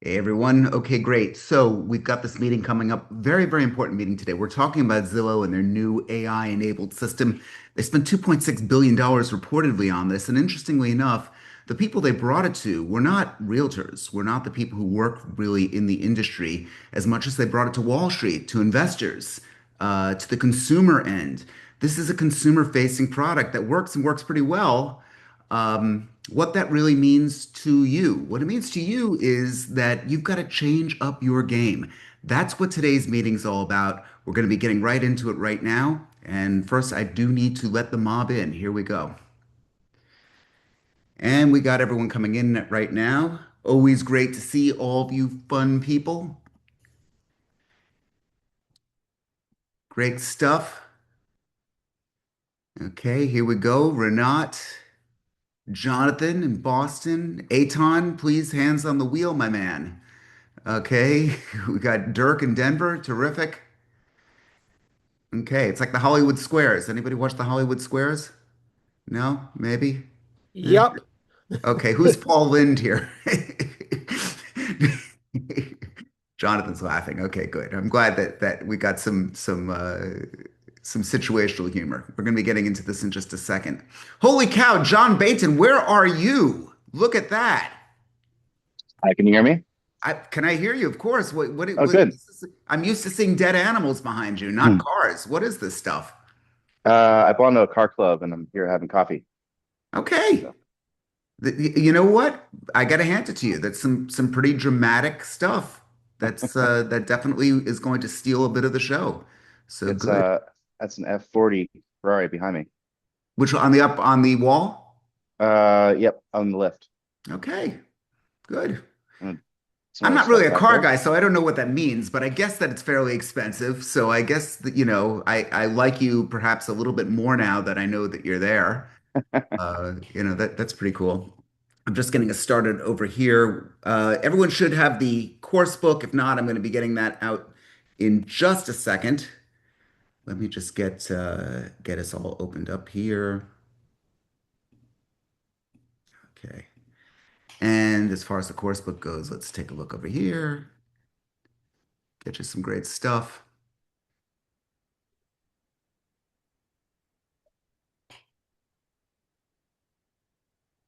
Hey everyone. Okay, great. So we've got this meeting coming up. Very, very important meeting today. We're talking about Zillow and their new AI-enabled system. They spent $2.6 billion reportedly on this. And interestingly enough, the people they brought it to were not realtors, were not the people who work really in the industry as much as they brought it to Wall Street, to investors, to the consumer end. This is a consumer-facing product that works and works pretty well. What that really means to you. What it means to you is that you've got to change up your game. That's what today's meeting is all about. We're going to be getting right into it right now. And first, I do need to let the mob in. Here we go. And we got everyone coming in right now. Always great to see all of you fun people. Great stuff. Okay, here we go. Renat, Jonathan in Boston. Aton, please, hands on the wheel, my man. Okay, we got Dirk in Denver. Terrific. Okay, it's like the Hollywood Squares. Anybody watch the Hollywood Squares? No? Maybe? Eh. Yup. Okay, who's Paul Lind here? Jonathan's laughing. Okay, good. I'm glad that we got some situational humor. We're going to be getting into this in just a second. Holy cow, John Baton, where are you? Look at that. Hi, can you hear me? Can I hear you? Of course. Oh, good. I'm used to seeing dead animals behind you, not Hmm. cars. What is this stuff? I belong to a car club and I'm here having coffee. Okay. So You know what? I got to hand it to you. That's some pretty dramatic stuff. That definitely is going to steal a bit of the show. So it's good. that's an F40 Ferrari behind me. Which on the up on the wall? Yep, on the lift. Okay, good. Some I'm other not really stuff a back car there. guy, so I don't know what that means, but I guess that it's fairly expensive. So I guess that, I like you perhaps a little bit more now that I know that you're there. That's pretty cool. I'm just getting us started over here. Everyone should have the course book. If not, I'm going to be getting that out in just a second. Let me just get us all opened up here. Okay. And as far as the course book goes, let's take a look over here. Get you some great stuff.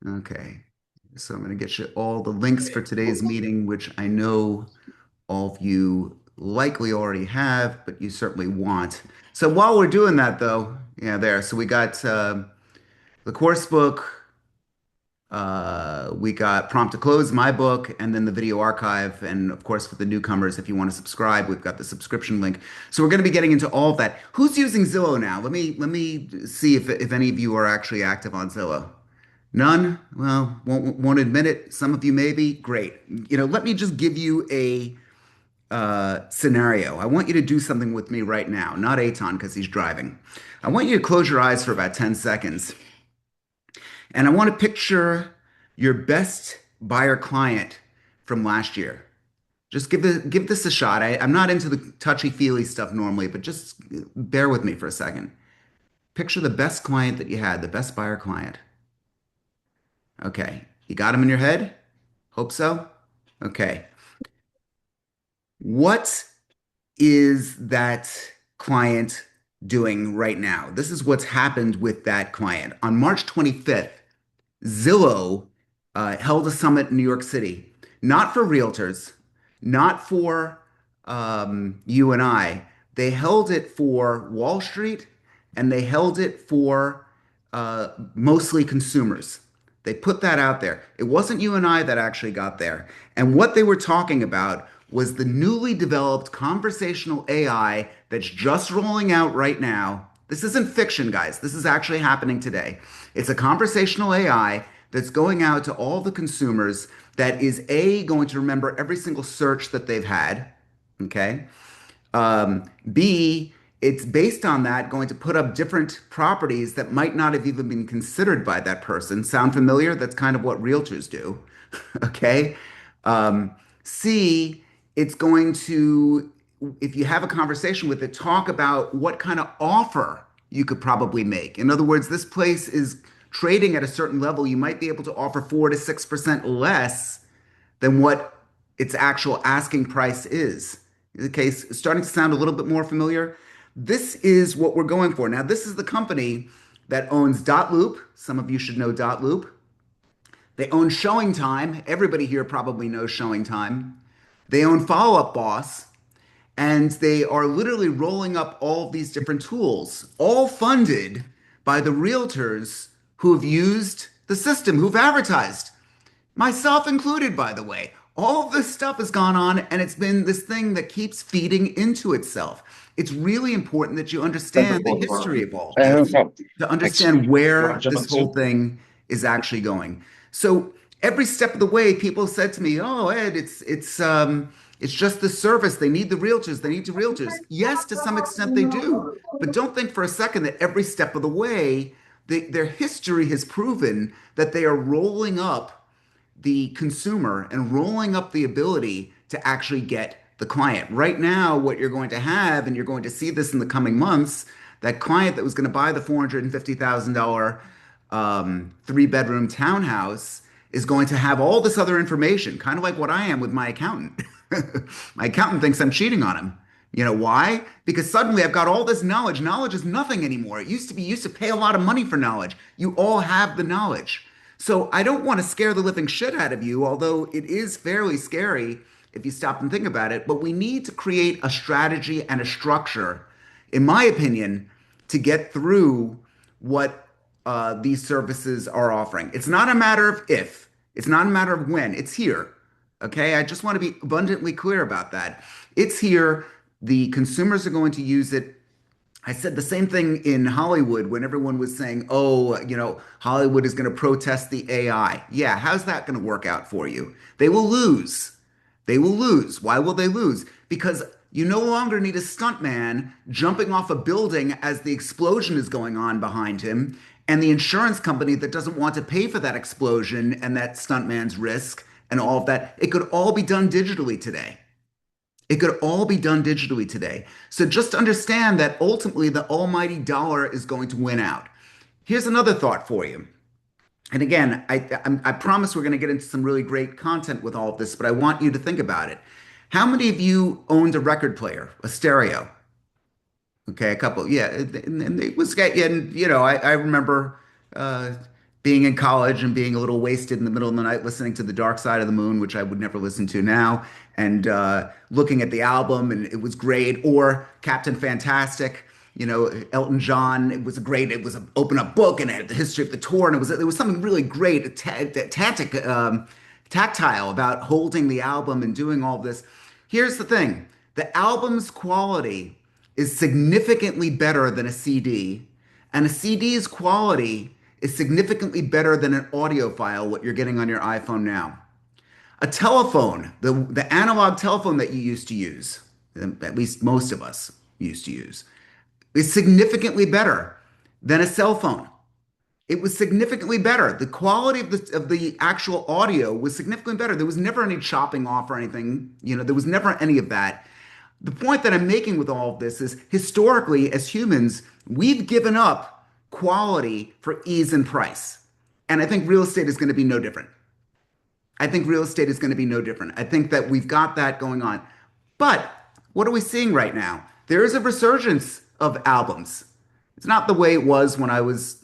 Okay. So I'm going to get you all the links for today's meeting, which I know all of you likely already have, but you certainly want. So while we're doing that, though, yeah, there. So we got the course book, we got Prompt to Close, my book, and then the video archive. And of course, for the newcomers, if you want to subscribe, we've got the subscription link. So we're going to be getting into all of that. Who's using Zillow now? Let me see if any of you are actually active on Zillow. None? Well, won't admit it. Some of you maybe. Great. Let me just give you a scenario. I want you to do something with me right now, not Aton because he's driving. I want you to close your eyes for about 10 seconds, and I want to picture your best buyer client from last year. Just give this a shot. I'm not into the touchy-feely stuff normally, but just bear with me for a second. Picture the best client that you had, the best buyer client. Okay. You got him in your head? Hope so. Okay. What is that client doing right now? This is what's happened with that client. On March 25th, Zillow held a summit in New York City, not for realtors, not for you and I. They held it for Wall Street and they held it for mostly consumers. They put that out there. It wasn't you and I that actually got there. And what they were talking about was the newly developed conversational AI that's just rolling out right now. This isn't fiction, guys. This is actually happening today. It's a conversational AI that's going out to all the consumers that is A, going to remember every single search that they've had. Okay. B, it's based on that going to put up different properties that might not have even been considered by that person. Sound familiar? That's kind of what realtors do. Okay. Um, C, it's going to, if you have a conversation with it, talk about what kind of offer you could probably make. In other words, this place is trading at a certain level. You might be able to offer 4 to 6% less than what its actual asking price is. Okay, starting to sound a little bit more familiar. This is what we're going for. Now, this is the company that owns Dot Loop. Some of you should know Dot Loop. They own Showing Time. Everybody here probably knows Showing Time. They own Follow Up Boss, and they are literally rolling up all of these different tools, all funded by the realtors who have used the system, who've advertised, myself included, by the way. All of this stuff has gone on, and it's been this thing that keeps feeding into itself. It's really important that you understand the history of all No this, problem. to Thanks. understand You want where to jump on this the whole Zoom? thing is actually going. So every step of the way, people said to me, "Oh, Ed, it's just the service. They need the realtors. They need the realtors." Yes, to some extent they do, but don't think for a second that every step of the way, their history has proven that they are rolling up the consumer and rolling up the ability to actually get the client. Right now, what you're going to have, and you're going to see this in the coming months, that client that was going to buy the $450,000 three-bedroom townhouse is going to have all this other information, kind of like what I am with my accountant. My accountant thinks I'm cheating on him. You know why? Because suddenly I've got all this knowledge. Knowledge is nothing anymore. It used to be, you used to pay a lot of money for knowledge. You all have the knowledge. So I don't want to scare the living shit out of you, although it is fairly scary if you stop and think about it. But we need to create a strategy and a structure, in my opinion, to get through what these services are offering. It's not a matter of if, it's not a matter of when, it's here. Okay, I just want to be abundantly clear about that. It's here. The consumers are going to use it. I said the same thing in Hollywood when everyone was saying, oh, Hollywood is going to protest the AI. Yeah, how's that going to work out for you? They will lose. They will lose. Why will they lose? Because you no longer need a stuntman jumping off a building as the explosion is going on behind him, and the insurance company that doesn't want to pay for that explosion and that stuntman's risk and all of that. It could all be done digitally today. It could all be done digitally today. So just understand that ultimately the almighty dollar is going to win out. Here's another thought for you. And again, I promise we're going to get into some really great content with all of this, but I want you to think about it. How many of you owned a record player, a stereo? Okay, a couple. Yeah, and it was, and I remember uh, being in college and being a little wasted in the middle of the night listening to The Dark Side of the Moon, which I would never listen to now, and looking at the album, and it was great. Or Captain Fantastic, Elton John. It was a great. It was an open up book, and it had the history of the tour, and it was something really great, tactile about holding the album and doing all of this. Here's the thing: the album's quality is significantly better than a CD, and a CD's quality is significantly better than an audio file, what you're getting on your iPhone now. A telephone, the analog telephone that you used to use, at least most of us used to use, is significantly better than a cell phone. It was significantly better. The quality of the actual audio was significantly better. There was never any chopping off or anything. There was never any of that. The point that I'm making with all of this is historically, as humans, we've given up quality for ease and price. And I think real estate is going to be no different. I think real estate is going to be no different. I think that we've got that going on. But what are we seeing right now? There is a resurgence of albums. It's not the way it was when I was,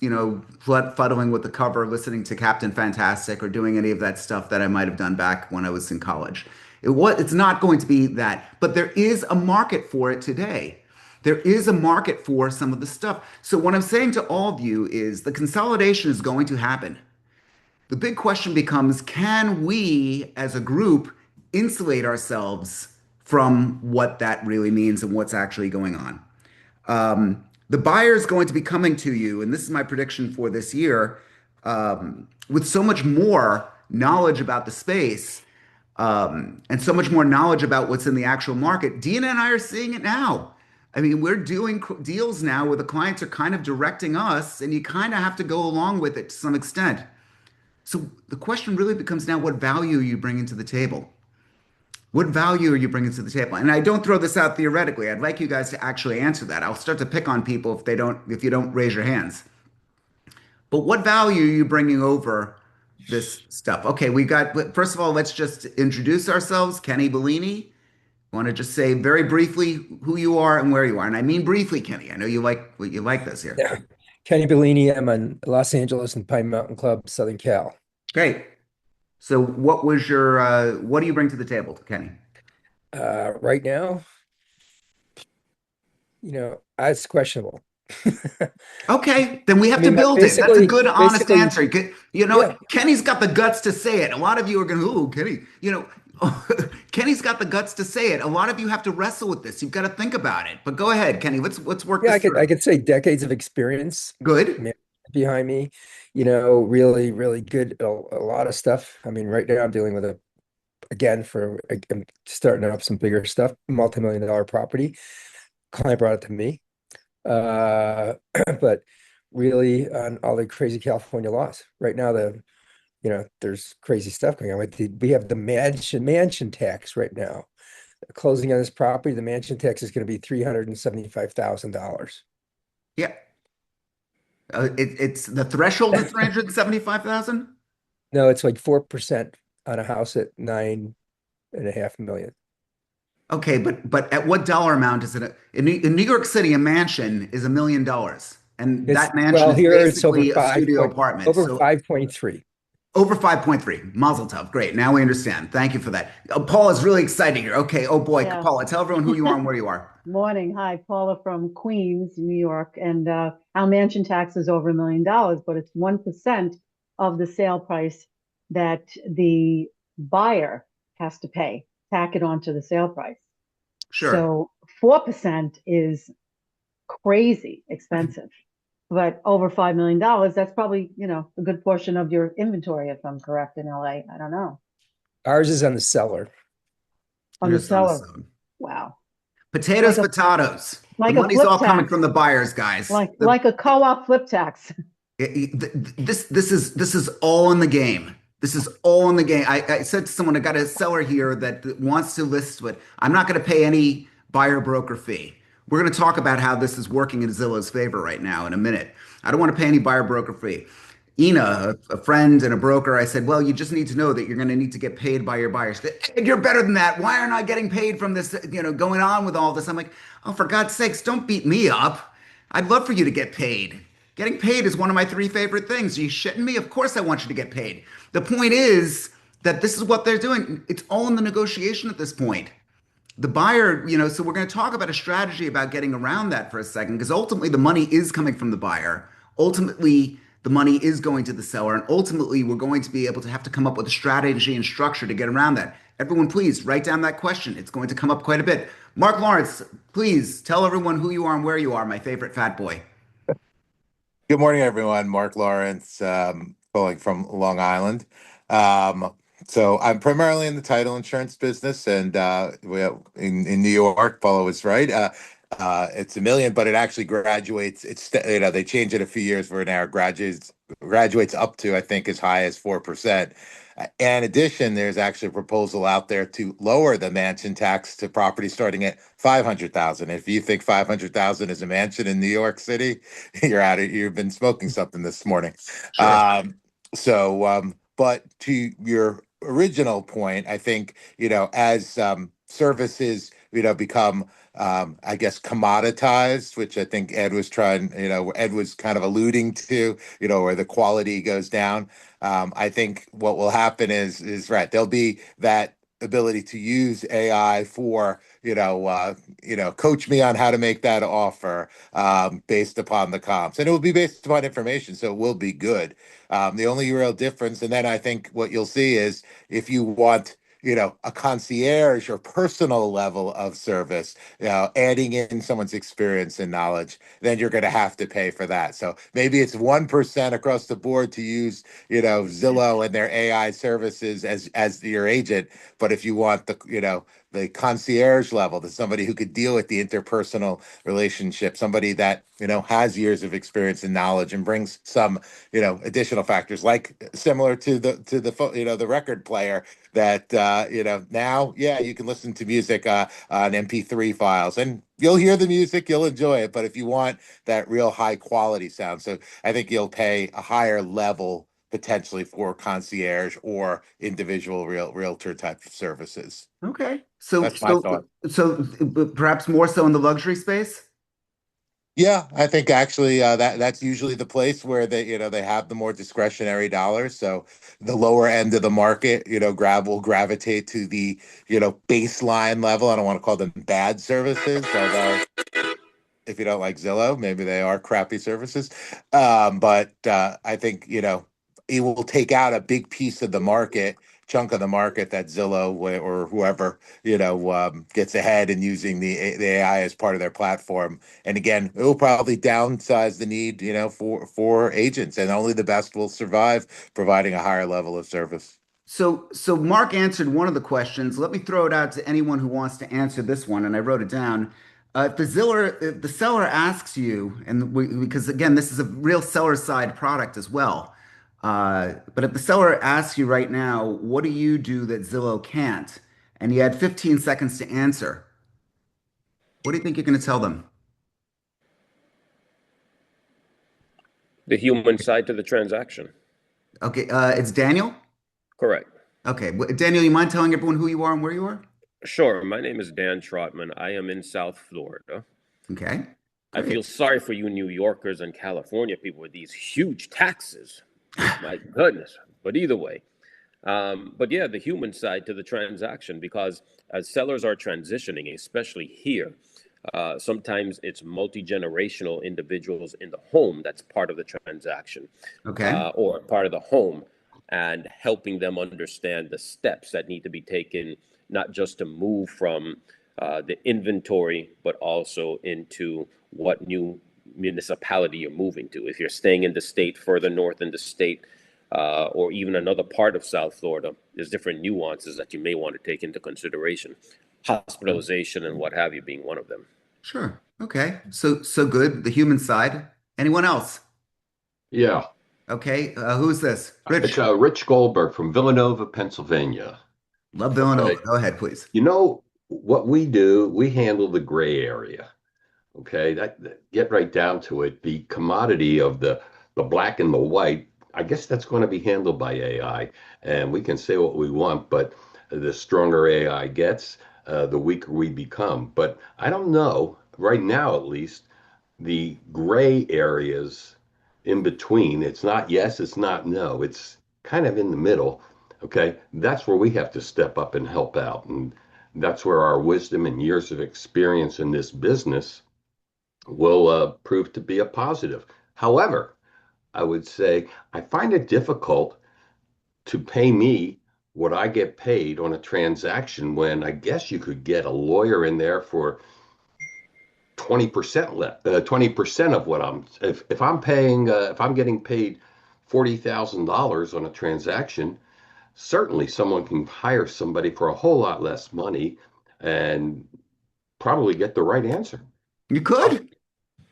fuddling with the cover, listening to Captain Fantastic, or doing any of that stuff that I might have done back when I was in college. It's not going to be that, but there is a market for it today. There is a market for some of the stuff. So what I'm saying to all of you is the consolidation is going to happen. The big question becomes, can we as a group insulate ourselves from what that really means and what's actually going on? The buyer is going to be coming to you, and this is my prediction for this year, with so much more knowledge about the space, and so much more knowledge about what's in the actual market. Dina and I are seeing it now. I mean, we're doing deals now where the clients are kind of directing us, and you kind of have to go along with it to some extent. So the question really becomes now, what value are you bringing to the table? What value are you bringing to the table? And I don't throw this out theoretically. I'd like you guys to actually answer that. I'll start to pick on people if you don't raise your hands. But what value are you bringing over this stuff. Okay, we got, first of all, let's just introduce ourselves. Kenny Bellini. Want to just say very briefly who you are and where you are. And I mean briefly, Kenny. I know you like this here. Yeah. Kenny Bellini. I'm in Los Angeles and Pine Mountain Club, Southern Cal. Great. So what do you bring to the table, Kenny? Right now, it's questionable. Okay, then we I have to mean, build it. That's a basically, good, honest basically, answer. You know yeah, what? Kenny's got the guts to say it. A lot of you are going, "Ooh, Kenny." Kenny's got the guts to say it. A lot of you have to wrestle with this. You've got to think about it. But go ahead, Kenny. Let's work yeah. this I through. could say decades of experience Good. ma- behind me. Really, really good. A lot of stuff. I mean, right now I'm dealing with I'm starting up some bigger stuff, multi-million dollar property. Client brought it to me. Uh, but really on all the crazy California laws. Right now, there's crazy stuff going on. We have the mansion tax right now. Closing on this property, the mansion tax is going to be $375,000. Yeah. It's the threshold is 375,000. No, it's like 4% on a house at 9.5 million. Okay, but at what dollar amount is it? In New York City, a mansion is $1 million, and It's that mansion well is here it's basically a studio apartment. over So 5.3. over 5.3. Mazel tov. Great. Now we understand. Thank you for that. Paul is really excited here. Okay. Oh boy, Yeah. Paula, tell everyone who you are and where you are. Morning. Hi, Paula from Queens, New York. And our mansion tax is over $1 million, but it's 1% of the sale price that the buyer has to pay, tack it onto the sale price. Sure. So 4% is crazy expensive. But over $5 million, that's probably, a good portion of your inventory, if I'm correct in LA. I don't know. Ours is on the seller. On the Here's on the seller. zone. Wow. Potatoes, Like a potatoes. The like a money's flip all coming tax. from the buyers, guys. Like a co-op flip tax. This is all in the game. This is all in the game. I said to someone, I got a seller here that wants to list with. I'm not going to pay any buyer broker fee. We're going to talk about how this is working in Zillow's favor right now in a minute. I don't want to pay any buyer broker fee. Ina, a friend and a broker, I said, well, you just need to know that you're going to need to get paid by your buyers. And you're better than that. Why aren't I getting paid from this, going on with all this? I'm like, oh, for God's sakes, don't beat me up. I'd love for you to get paid. Getting paid is one of my three favorite things. Are you shitting me? Of course I want you to get paid. The point is that this is what they're doing. It's all in the negotiation at this point. The buyer, so we're going to talk about a strategy about getting around that for a second, because ultimately the money is coming from the buyer. Ultimately, the money is going to the seller, and ultimately we're going to be able to have to come up with a strategy and structure to get around that. Everyone, please write down that question. It's going to come up quite a bit. Mark Lawrence, please tell everyone who you are and where you are, my favorite fat boy. Good morning, everyone. Mark Lawrence, calling from Long Island. Um, so I'm primarily in the title insurance business, and in New York, Paula was right. It's a million, but it actually graduates. They changed it a few years where now graduates up to I think as high as 4%. In addition, there's actually a proposal out there to lower the mansion tax to property starting at 500,000. If you think 500,000 is a mansion in New York City, you've been smoking something this morning. Sure. But to your original point, I think, as services, become, I guess, commoditized, which I think Ed was kind of alluding to, where the quality goes down. I think what will happen is right. There'll be that ability to use AI for, coach me on how to make that offer based upon the comps. And it will be based upon information, so it will be good. The only real difference, and then I think what you'll see is if you want, a concierge or personal level of service, adding in someone's experience and knowledge, then you're going to have to pay for that. So maybe it's 1% across the board to use, Zillow and their AI services as your agent. But if you want the concierge level, the somebody who could deal with the interpersonal relationship, somebody that has years of experience and knowledge and brings some additional factors like similar to the record player that now you can listen to music on MP3 files and you'll hear the music, you'll enjoy it, but if you want that real high quality sound, so I think you'll pay a higher level potentially for concierge or individual realtor type of services. Okay. So, That's my so, thought. but perhaps more so in the luxury space? Yeah, I think actually that's usually the place where they have the more discretionary dollars. So the lower end of the market, will gravitate to the baseline level. I don't want to call them bad services, although if you don't like Zillow, maybe they are crappy services. But I think, it will take out a big piece of the market, chunk of the market that Zillow or whoever, gets ahead and using the AI as part of their platform. And again, it will probably downsize the need, for agents, and only the best will survive, providing a higher level of service. So Mark answered one of the questions. Let me throw it out to anyone who wants to answer this one, and I wrote it down. If the seller asks you, because again, this is a real seller side product as well. But if the seller asks you right now, what do you do that Zillow can't? And you had 15 seconds to answer. What do you think you're going to tell them? The human side to the transaction. Okay, it's Daniel. Correct. Okay, Daniel, you mind telling everyone who you are and where you are? Sure. My name is Dan Trotman. I am in South Florida. Okay, I great. feel sorry for you New Yorkers and California people with these huge taxes. My goodness. But either way. But yeah, the human side to the transaction, because as sellers are transitioning, especially here, sometimes it's multi-generational individuals in the home that's part of the transaction, Okay. or part of the home, and helping them understand the steps that need to be taken, not just to move from the inventory, but also into what new municipality you're moving to. If you're staying in the state further north in the state, or even another part of South Florida, there's different nuances that you may want to take into consideration. Hospitalization and what have you being one of them. Sure. Okay. So good. The human side. Anyone else? Yeah, Okay. Who's this? it's Rich. Rich Goldberg from Villanova, Pennsylvania. Love Okay. Villanova. Go ahead, please. You know what we do? We handle the gray area. Okay. Get right down to it. The commodity of the black and the white, I guess that's going to be handled by AI. And we can say what we want, but the stronger AI gets, the weaker we become. But I don't know, right now at least, the gray areas in between. It's not yes, it's not no. It's kind of in the middle. Okay. That's where we have to step up and help out. And that's where our wisdom and years of experience in this business will prove to be a positive. However, I would say I find it difficult to pay me what I get paid on a transaction when I guess you could get a lawyer in there for 20% left, 20% of what if I'm paying, if I'm getting paid $40,000 on a transaction, certainly someone can hire somebody for a whole lot less money and probably get the right answer. You Oh, could.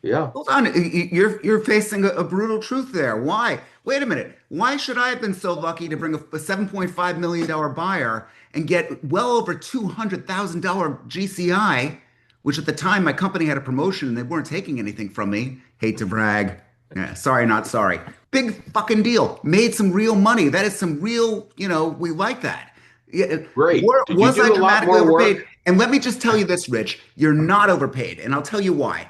yeah, Hold on. You're facing a brutal truth there. Why? Wait a minute. Why should I have been so lucky to bring a $7.5 million buyer and get well over $200,000 GCI, which at the time my company had a promotion and they weren't taking anything from me. Hate to brag. Yeah, sorry, not sorry. Big fucking deal. Made some real money. That is some real, we like that. Yeah, great. Did you was I do a lot dramatically more overpaid? work? And let me just tell you this, Rich, you're not overpaid. And I'll tell you why.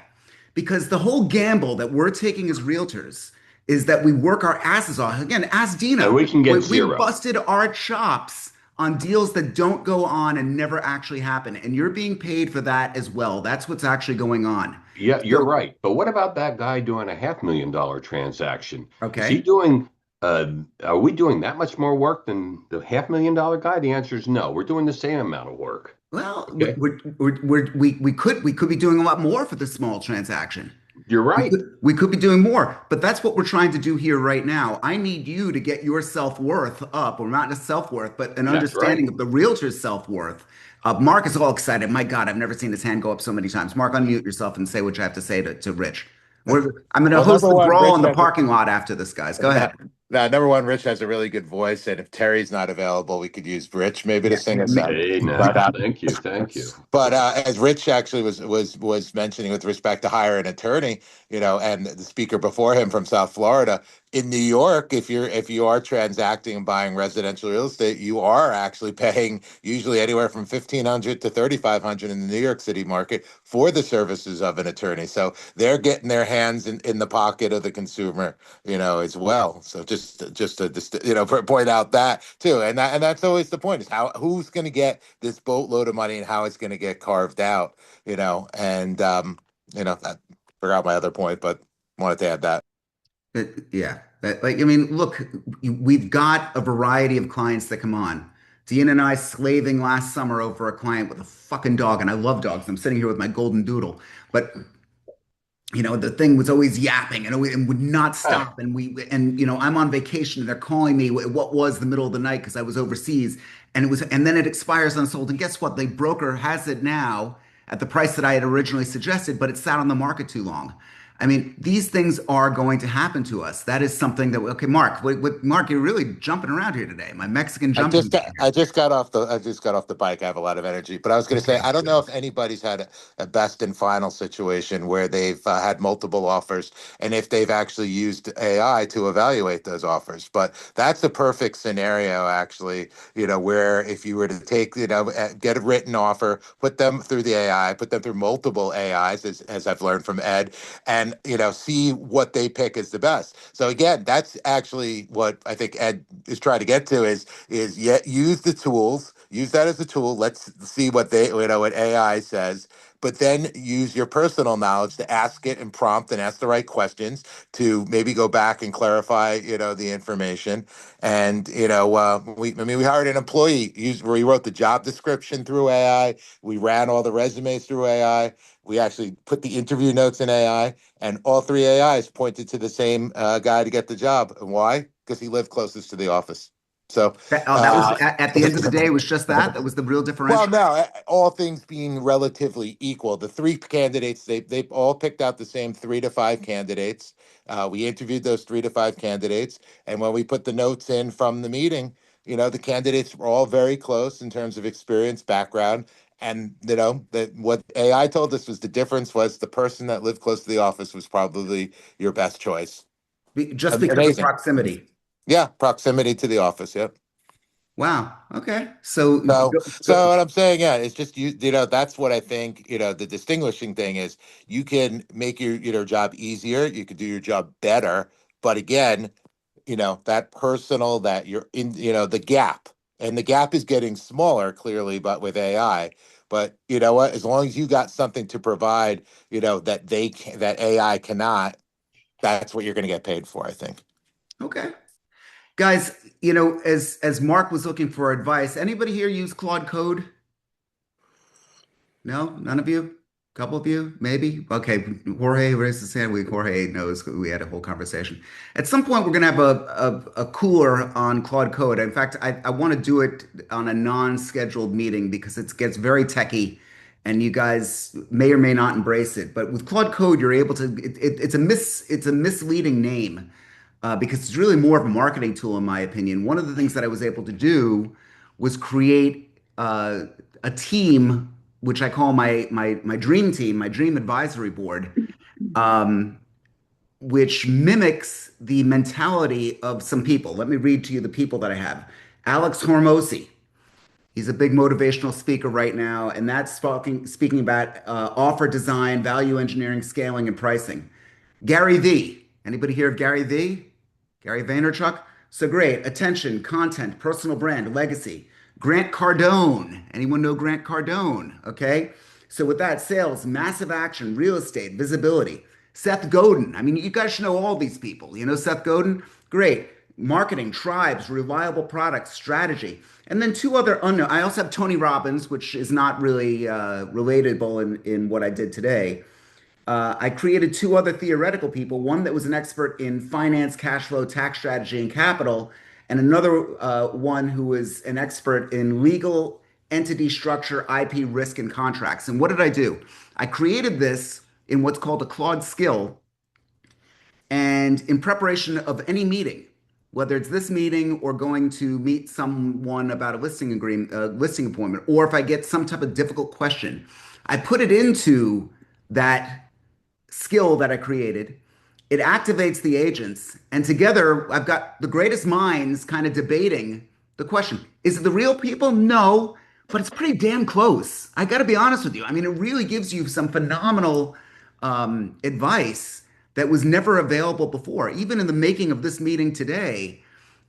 Because the whole gamble that we're taking as realtors is that we work our asses off. Again, ask And Dino. we can We, get we zero. busted our chops on deals that don't go on and never actually happen. And you're being paid for that as well. That's what's actually going on. Yeah, you're So, right. But what about that guy doing a $500,000 transaction? Is he okay. doing, are we doing that much more work than the $500,000 guy? The answer is no. We're doing the same amount of work. Well, Okay. we could be doing a lot more for the small transaction. You're We right. could we could be doing more, but that's what we're trying to do here right now. I need you to get your self-worth up, or not just self-worth, but an That's right. understanding of the realtor's self-worth. Mark is all excited. My God, I've never seen his hand go up so many times. Mark, unmute yourself and say what you have to say to Rich. I'm going to Well, host number the one, brawl in Rich, the parking lot after this, guys. Go ahead. Now, number one, Rich has a really good voice, and if Terry's not available, we could use Rich maybe to Yeah, sing us out. Hey, But now, thank you, thank you. as Rich actually was mentioning with respect to hire an attorney, and the speaker before him from South Florida, in New York, if you are transacting and buying residential real estate, you are actually paying usually anywhere from 1,500 to 3,500 in the New York City market for the services of an attorney. So they're getting their hands in the pocket of the consumer, as well. So just to point out that too, and that's always the point, is who's going to get this boatload of money and how it's going to get carved out, and I forgot my other point, but wanted to add that. Yeah. Like, I mean, look, we've got a variety of clients that come on. Dean and I slaving last summer over a client with a fucking dog, and I love dogs. I'm sitting here with my golden doodle, but the thing was always yapping and would not stop. And I'm on vacation and they're calling me what was the middle of the night because I was overseas. And then it expires unsold. And guess what? The broker has it now at the price that I had originally suggested, but it sat on the market too long. I mean, these things are going to happen to us. That is something that, okay, Mark, Mark, you're really jumping around here today. My Mexican I jumping just game got here. I just got off the bike. I have a lot of energy, but I was going to say Okay. I don't know if anybody's had a best and final situation where they've had multiple offers and if they've actually used AI to evaluate those offers. But that's a perfect scenario, actually. Where if you were to take get a written offer, put them through the AI, put them through multiple AIs, as I've learned from Ed, and see what they pick as the best. So again, that's actually what I think Ed is trying to get to is yet use the tools, use that as a tool. Let's see what AI says, but then use your personal knowledge to ask it and prompt and ask the right questions to maybe go back and clarify, the information. And, we hired an employee, where he wrote the job description through AI. We ran all the resumes through AI. We actually put the interview notes in AI, and all three AIs pointed to the same guy to get the job. And why? Because he lived closest to the office. So, That was at the end of the day, it was just that. That was the real well, differential. no, all things being relatively equal, the three candidates, they all picked out the same 3 to 5 candidates. We interviewed those 3 to 5 candidates, and when we put the notes in from the meeting, the candidates were all very close in terms of experience, background, and that what AI told us was the difference was the person that lived close to the office was probably your best choice. Just because of Amazing. proximity. Yeah, proximity to the office. Yep. Wow. Okay. So So what I'm saying, yeah, it's just that's what I think, the distinguishing thing is you can make your, job easier, you could do your job better, but again, that personal that you're in, the gap, and the gap is getting smaller clearly, but with AI. But you know what? As long as you got something to provide, that AI cannot, that's what you're going to get paid for, I think. okay. Guys, as Mark was looking for advice, anybody here use Claude Code? No, none of you? A couple of you, maybe? Okay, Jorge raised his hand. Jorge knows we had a whole conversation. At some point, we're going to have a cooler on Claude Code. In fact, I want to do it on a non-scheduled meeting because it gets very techy and you guys may or may not embrace it. But with Claude Code, you're able to, it's a misleading name because it's really more of a marketing tool, in my opinion. One of the things that I was able to do was create a team, which I call my dream team, my dream advisory board, um, which mimics the mentality of some people. Let me read to you the people that I have. Alex Hormozy. He's a big motivational speaker right now, and that's speaking about offer design, value engineering, scaling, and pricing. Gary V. Anybody hear of Gary V? Gary Vaynerchuk? So great. Attention, content, personal brand, legacy. Grant Cardone. Anyone know Grant Cardone? Okay. So with that, sales, massive action, real estate, visibility. Seth Godin. I mean, you guys should know all these people. You know Seth Godin? Great. Marketing, tribes, reliable products, strategy. And then two other unknown. I also have Tony Robbins, which is not really relatable in what I did today. I created two other theoretical people, one that was an expert in finance, cash flow, tax strategy, and capital, and another one who was an expert in legal entity structure, IP, risk, and contracts. And what did I do? I created this in what's called a Claude Skill, and in preparation of any meeting, whether it's this meeting or going to meet someone about a listing agreement, listing appointment, or if I get some type of difficult question, I put it into that skill that I created. It activates the agents, and together I've got the greatest minds kind of debating the question. Is it the real people? No, but it's pretty damn close. I got to be honest with you. I mean, it really gives you some phenomenal advice that was never available before. Even in the making of this meeting today,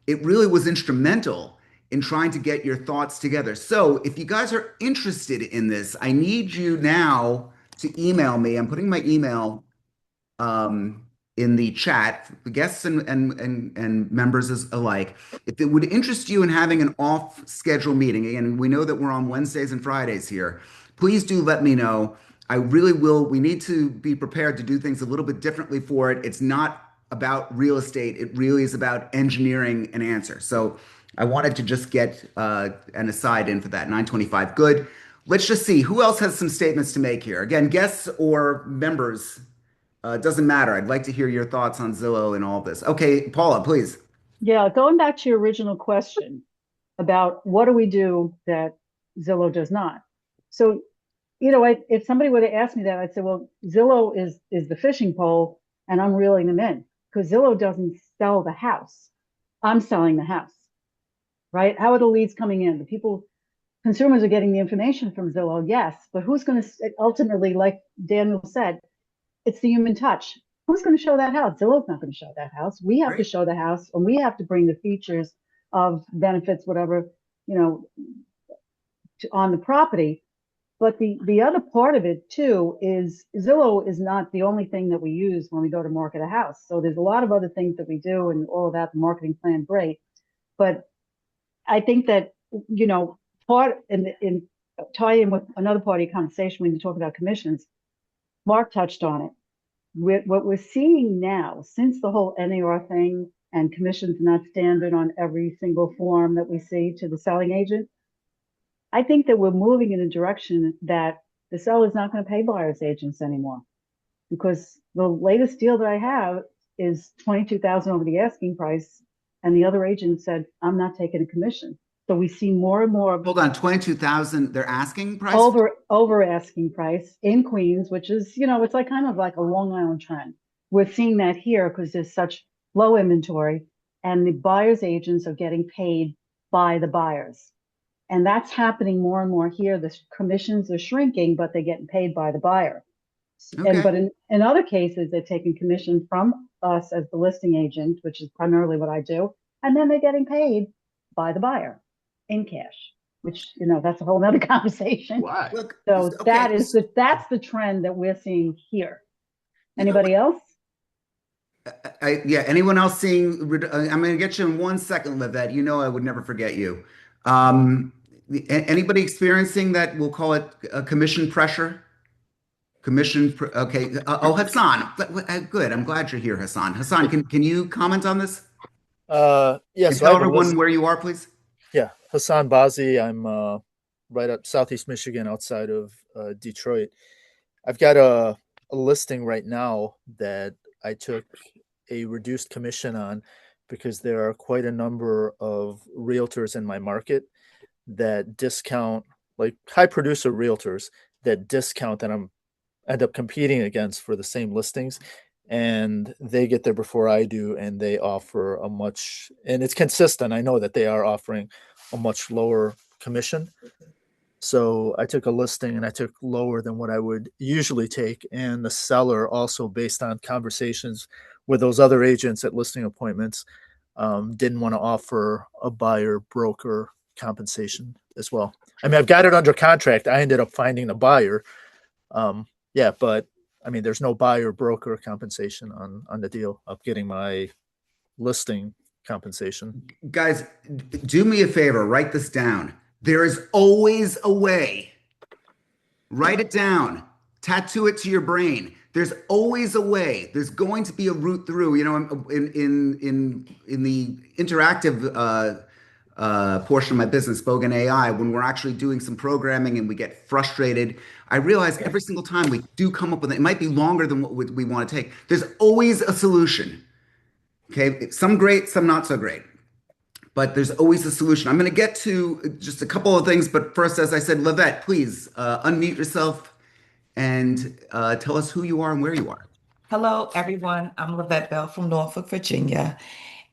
it really was instrumental in trying to get your thoughts together. So if you guys are interested in this, I need you now to email me. I'm putting my email um, in the chat, the guests and members as alike. If it would interest you in having an off-schedule meeting, again, we know that we're on Wednesdays and Fridays here. Please do let me know. I really will. We need to be prepared to do things a little bit differently for it. It's not about real estate. It really is about engineering an answer. So I wanted to just get an aside in for that. 9:25. Good. Let's just see who else has some statements to make here. Again, guests or members, it doesn't matter. I'd like to hear your thoughts on Zillow and all this. Okay, Paula, please. Yeah, going back to your original question about what do we do that Zillow does not. So, if somebody would have asked me that, I'd say, well, Zillow is the fishing pole, and I'm reeling them in because Zillow doesn't sell the house. I'm selling the house, right? How are the leads coming in? The people, consumers are getting the information from Zillow, yes, but who's going to ultimately, like Daniel said, it's the human touch. Who's going to show that house? Zillow's not going to show that house. We have to Great. show the house, and we have to bring the features of benefits, whatever, you know, on the property. But the other part of it too is Zillow is not the only thing that we use when we go to market a house. So there's a lot of other things that we do and all of that, the marketing plan, great. But I think that, part in tie in with another part of your conversation when you talk about commissions, Mark touched on it. What we're seeing now, since the whole NAR thing and commissions not standard on every single form that we see to the selling agent, I think that we're moving in a direction that the seller is not going to pay buyer's agents anymore because the latest deal that I have is 22,000 over the asking price, and the other agent said, "I'm not taking a commission." So we see more and more Hold on, 22,000, they're asking price? over asking price in Queens, which is, it's like kind of like a Long Island trend. We're seeing that here because there's such low inventory and the buyer's agents are getting paid by the buyers. And that's happening more and more here. The commissions are shrinking, but they're getting paid by the buyer. Okay. But in other cases, they're taking commission from us as the listing agent, which is primarily what I do. And then they're getting paid by the buyer in cash, which, that's a whole nother conversation. Why? Look, So okay. that's the trend that we're seeing here. You know Anybody else? yeah, anyone else seeing? I'm going to get you in 1 second, Livette. You know I would never forget you. Anybody experiencing that? We'll call it commission pressure. Okay. Oh, Hassan. Good. I'm glad you're here, Hassan. Hassan, can you comment on this? Yeah, And so I tell have a list. everyone where you are, please. Yeah, Hassan Bazi. I'm right up Southeast Michigan, outside of Detroit. I've got a listing right now that I took a reduced commission on because there are quite a number of realtors in my market that discount, like high producer realtors that discount that I'm end up competing against for the same listings, and they get there before I do, and they offer a much, and it's consistent. I know that they are offering a much lower commission. So I took a listing and I took lower than what I would usually take. And the seller also, based on conversations with those other agents at listing appointments, didn't want to offer a buyer broker compensation as well. I mean, I've got it under contract. I ended up finding a buyer. Yeah, but I mean, there's no buyer broker compensation on the deal of getting my listing compensation. Guys, do me a favor, write this down. There is always a way. Write it down. Tattoo it to your brain. There's always a way. There's going to be a route through. In the interactive portion of my business, Bogen AI, when we're actually doing some programming and we get frustrated, I realize every single time we do come up with it, it might be longer than what we want to take. There's always a solution. Okay, some great, some not so great, but there's always a solution. I'm going to get to just a couple of things, but first, as I said, Lavette, please unmute yourself and tell us who you are and where you are. Hello, everyone. I'm Lavette Bell from Norfolk, Virginia.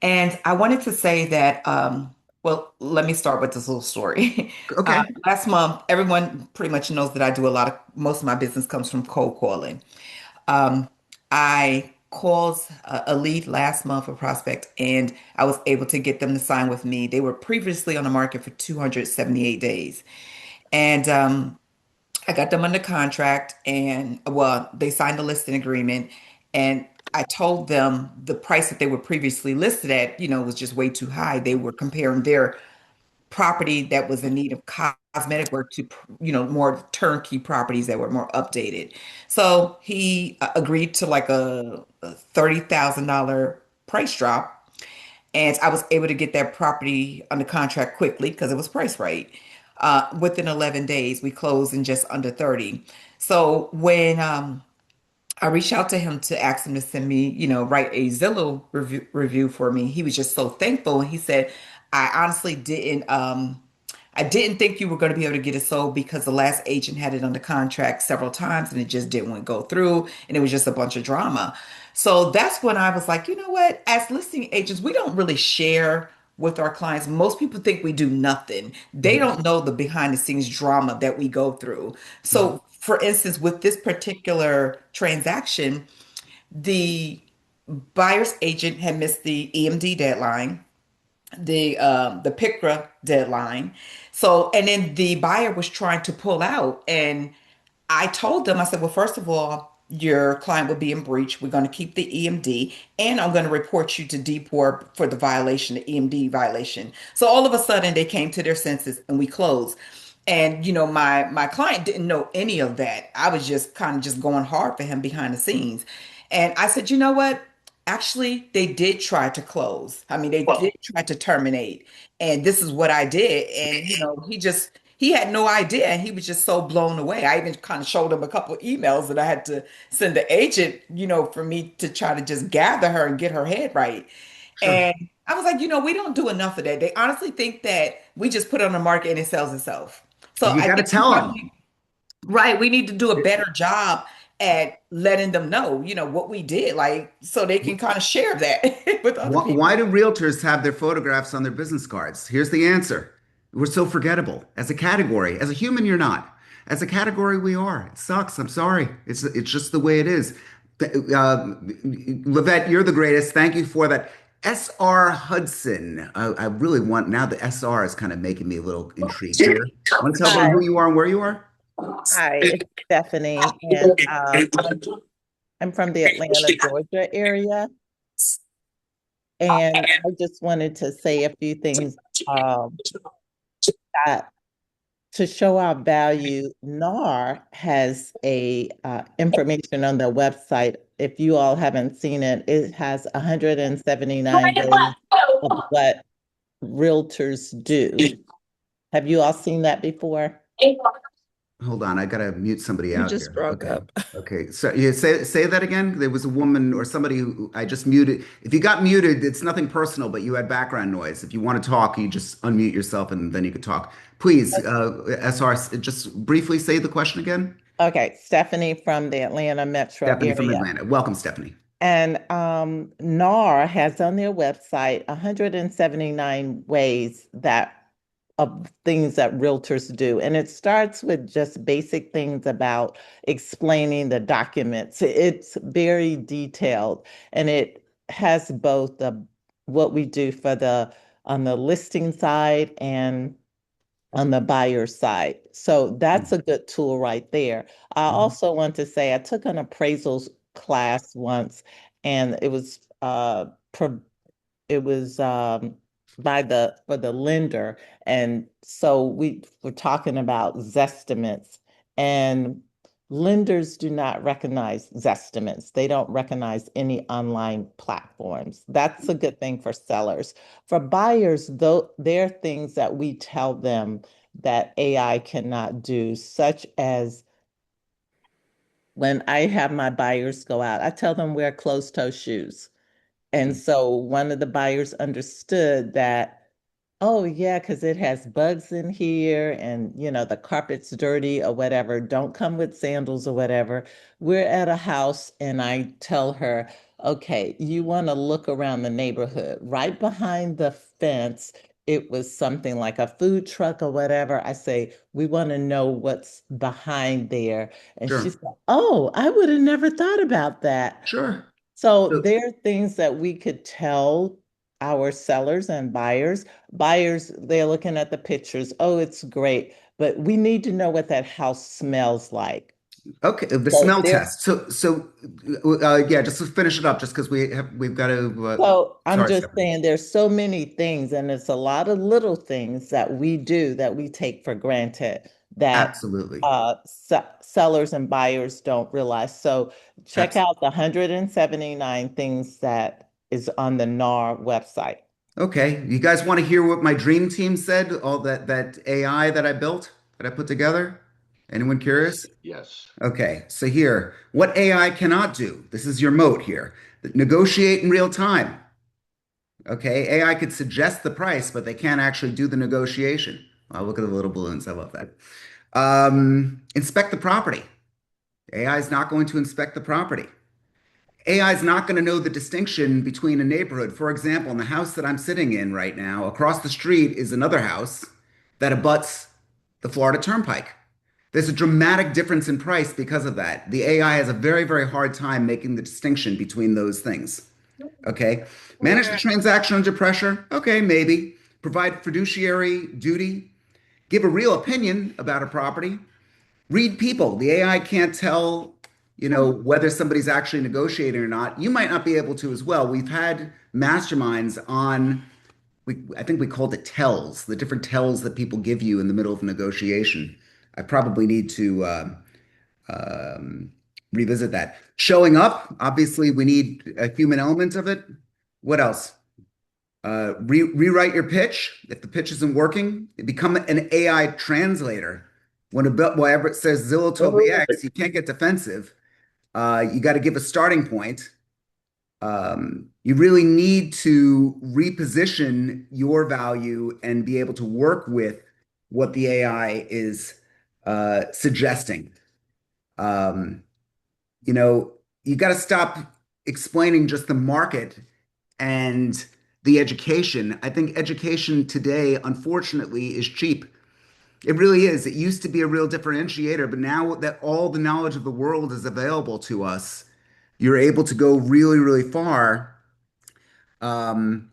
And I wanted to say that, well, let me start with this little story. Okay. Last month, everyone pretty much knows that I do most of my business comes from cold calling. Um, I called a lead last month, a prospect, and I was able to get them to sign with me. They were previously on the market for 278 days. And I got them under contract and well, they signed a listing agreement and I told them the price that they were previously listed at, was just way too high. They were comparing their property that was in need of cosmetic work to, more turnkey properties that were more updated. So he agreed to like a $30,000 price drop. And I was able to get that property under contract quickly because it was priced right. Within 11 days, we closed in just under 30. So when I reached out to him to ask him to send me, write a Zillow review for me, he was just so thankful. And he said, I honestly I didn't think you were going to be able to get it sold because the last agent had it under contract several times and it just didn't go through and it was just a bunch of drama. So that's when I was like, you know what? As listing agents, we don't really share with our clients. Most people think we do nothing. They Mhm. don't know the behind the scenes drama that we go through. Mhm. So, for instance, with this particular transaction, the buyer's agent had missed the EMD deadline, the PICRA deadline. So, and then the buyer was trying to pull out, and I told them, I said, well, first of all, your client will be in breach. We're going to keep the EMD, and I'm going to report you to DPOR for the violation, the EMD violation. So all of a sudden, they came to their senses, and we closed. And my client didn't know any of that. I was just kind of just going hard for him behind the scenes. And I said, you know what? Actually, they did try to close. I mean, they did try to terminate. And this is what I did. And he had no idea. And he was just so blown away. I even kind of showed him a couple of emails that I had to send the agent, for me to try to just gather her and get her head right. Sure. And I was like, we don't do enough of that. They honestly think that we just put it on the market and it sells itself. So Well, you I got to think we tell them. probably, right, we need to do a better job at letting them know, what we did, like so they can kind of share that with other Why people. do realtors have their photographs on their business cards? Here's the answer. We're so forgettable. As a category, as a human, you're not. As a category, we are. It sucks. I'm sorry. It's just the way it is. Lavette, you're the greatest. Thank you for that. SR Hudson. I really want now the SR is kind of making me a little intrigued here. Want to tell everyone Hi, who you are and where you are? hi, it's Stephanie, and I'm from the Atlanta, Georgia area, and I just wanted to say a few things that to show our value. NAR has a information on their website. If you all haven't seen it, it has 179 ways of what realtors do. Have you all seen that before? Hold on, I gotta mute somebody You out just here. broke Okay. up. Okay. So yeah, say that again. There was a woman or somebody who I just muted. If you got muted, it's nothing personal, but you had background noise. If you want to talk, you just unmute yourself and then you could talk. Please, SR, just briefly say the question again. Okay, Stephanie from the Atlanta metro Stephanie from area. Atlanta. Welcome, Stephanie. And NAR has on their website 179 ways that of things that realtors do. And it starts with just basic things about explaining the documents. It's very detailed and it has both the what we do for the on the listing side and on the buyer side. So that's a good tool right there. I Mhm. also want to say I took an appraisals class once and it was by the for the lender. And so we were talking about Zestimates and lenders do not recognize Zestimates. They don't recognize any online platforms. That's a good thing for sellers. For buyers, though, there are things that we tell them that AI cannot do, such as when I have my buyers go out, I tell them wear closed toe shoes And so one of the buyers understood that, oh yeah, because it has bugs in here and the carpet's dirty or whatever. Don't come with sandals or whatever. We're at a house and I tell her, okay, you want to look around the neighborhood. Right behind the fence, it was something like a food truck or whatever. I say, we want to know what's behind there. And she Sure. said, oh, I would have never thought about that. Sure. So So, there are things that we could tell our sellers and buyers. Buyers, they're looking at the pictures. Oh, it's great. But we need to know what that house smells like. okay, the So smell there, test. Yeah, just to finish it up, just because we've got to. so I'm Sorry, just Stephanie. saying there's so many things, and it's a lot of little things that we do that we take for granted that Absolutely. sellers and buyers don't realize. So check Absolutely. out the 179 things that is on the NAR website. Okay, you guys want to hear what my dream team said? All that AI that I built, that I put together? Anyone Yes, curious? yes. Okay, so here, what AI cannot do. This is your moat here. Negotiate in real time. Okay, AI could suggest the price, but they can't actually do the negotiation. Oh, look at the little balloons. I love that. Inspect the property. AI is not going to inspect the property. AI is not going to know the distinction between a neighborhood. For example, in the house that I'm sitting in right now, across the street is another house that abuts the Florida Turnpike. There's a dramatic difference in price because of that. The AI has a very, very hard time making the distinction between those things. Okay. Manage the transaction under pressure. Okay, maybe. Provide fiduciary duty. Give a real opinion about a property. Read people. The AI can't tell, whether somebody's actually negotiating or not. You might not be able to as well. We've had masterminds on, I think we called it tells, the different tells that people give you in the middle of a negotiation. I probably need to um, revisit that. Showing up, obviously, we need a human element of it. What else? Rewrite your pitch. If the pitch isn't working, become an AI translator. Whenever it says Zillow told me X, you can't get defensive. You got to give a starting point. You really need to reposition your value and be able to work with what the AI is suggesting. Um, you know, you got to stop explaining just the market and the education. I think education today, unfortunately, is cheap. It really is. It used to be a real differentiator, but now that all the knowledge of the world is available to us, you're able to go really, really far, um,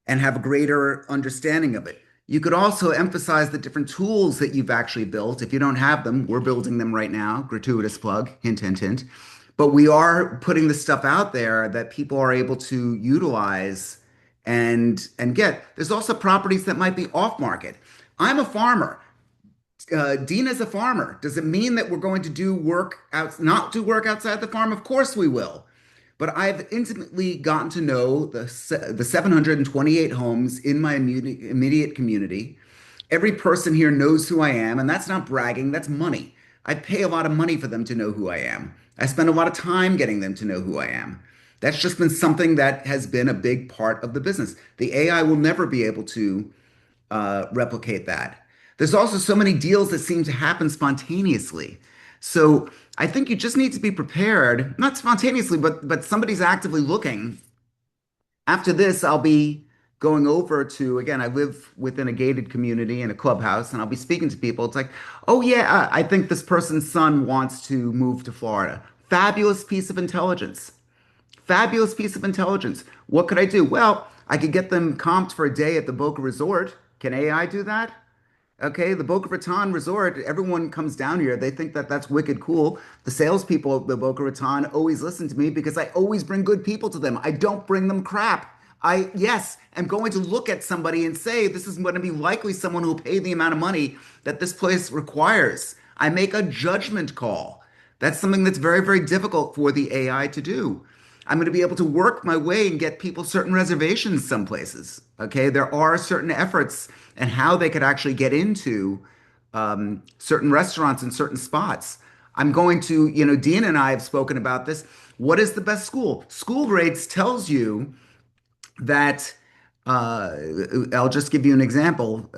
and have a greater understanding of it. You could also emphasize the different tools that you've actually built. If you don't have them, we're building them right now. Gratuitous plug, hint, hint, hint. But we are putting the stuff out there that people are able to utilize and get. There's also properties that might be off market. I'm a farmer. Dean is a farmer. Does it mean that we're going to not do work outside the farm? Of course we will. But I've intimately gotten to know the 728 homes in my immediate community. Every person here knows who I am, and that's not bragging, that's money. I pay a lot of money for them to know who I am. I spend a lot of time getting them to know who I am. That's just been something that has been a big part of the business. The AI will never be able to replicate that. There's also so many deals that seem to happen spontaneously. So I think you just need to be prepared, not spontaneously, but somebody's actively looking. After this, I'll be going over to, again, I live within a gated community in a clubhouse, and I'll be speaking to people. It's like, oh yeah, I think this person's son wants to move to Florida. Fabulous piece of intelligence. Fabulous piece of intelligence. What could I do? Well, I could get them comped for a day at the Boca Resort. Can AI do that? Okay, the Boca Raton Resort, everyone comes down here. They think that that's wicked cool. The salespeople at the Boca Raton always listen to me because I always bring good people to them. I don't bring them crap. Yes, am going to look at somebody and say, this is going to be likely someone who will pay the amount of money that this place requires. I make a judgment call. That's something that's very, very difficult for the AI to do. I'm going to be able to work my way and get people certain reservations some places. Okay, there are certain efforts and how they could actually get into certain restaurants and certain spots. I'm going to, Dean and I have spoken about this. What is the best school? School grades tells you that I'll just give you an example.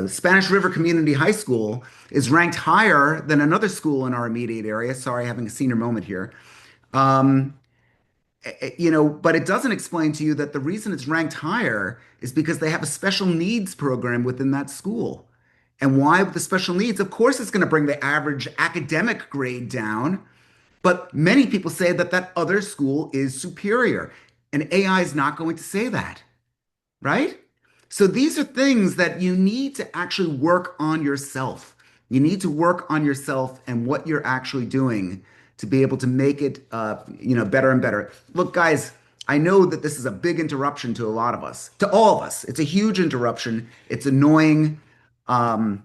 Spanish River Community High School is ranked higher than another school in our immediate area. Sorry, having a senior moment here. Um, but it doesn't explain to you that the reason it's ranked higher is because they have a special needs program within that school. And why with the special needs? Of course, it's going to bring the average academic grade down, but many people say that that other school is superior. And AI is not going to say that, right? So these are things that you need to actually work on yourself. You need to work on yourself and what you're actually doing to be able to make it, better and better. Look, guys, I know that this is a big interruption to a lot of us, to all of us. It's a huge interruption. It's annoying, but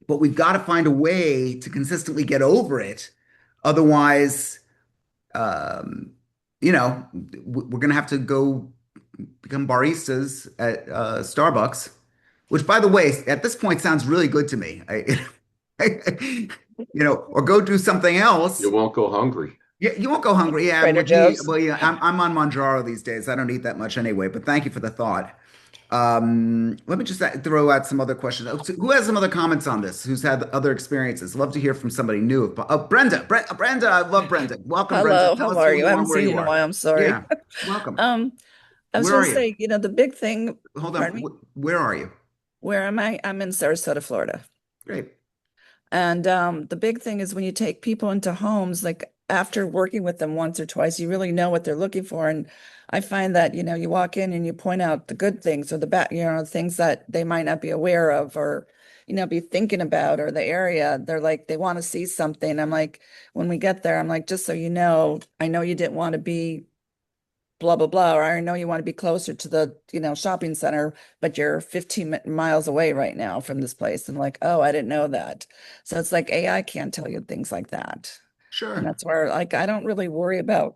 we've got to find a way to consistently get over it. Otherwise, um, we're going to have to go become baristas at Starbucks, which, by the way, at this point sounds really good to me. Or go do something else. You won't go hungry. Yeah, you won't go hungry. Yeah, Trader Joe's. well, yeah, I'm on Manjaro these days. I don't eat that much anyway, but thank you for the thought. Let me just throw out some other questions. Oh, so who has some other comments on this? Who's had other experiences? Love to hear from somebody new. Oh, Brenda, I love Brenda. Welcome, Brenda. Hello, Tell how us who are you? you I are haven't and where seen you you in a are. while. I'm sorry. Yeah, welcome. Um, I was Where going are to you? say, the big thing, Hold on. pardon me, Where are you? where am I? I'm in Sarasota, Florida. Great. And the big thing is when you take people into homes, like after working with them once or twice, you really know what they're looking for. And I find that, you walk in and you point out the good things or the bad, things that they might not be aware of or, be thinking about or the area. They're like, they want to see something. I'm like, when we get there, I'm like, just so you know, I know you didn't want to be blah blah blah, or I know you want to be closer to the shopping center, but you're 15 miles away right now from this place. And like, oh, I didn't know that. So it's like AI can't tell you things like that. And Sure. that's where, like, I don't really worry about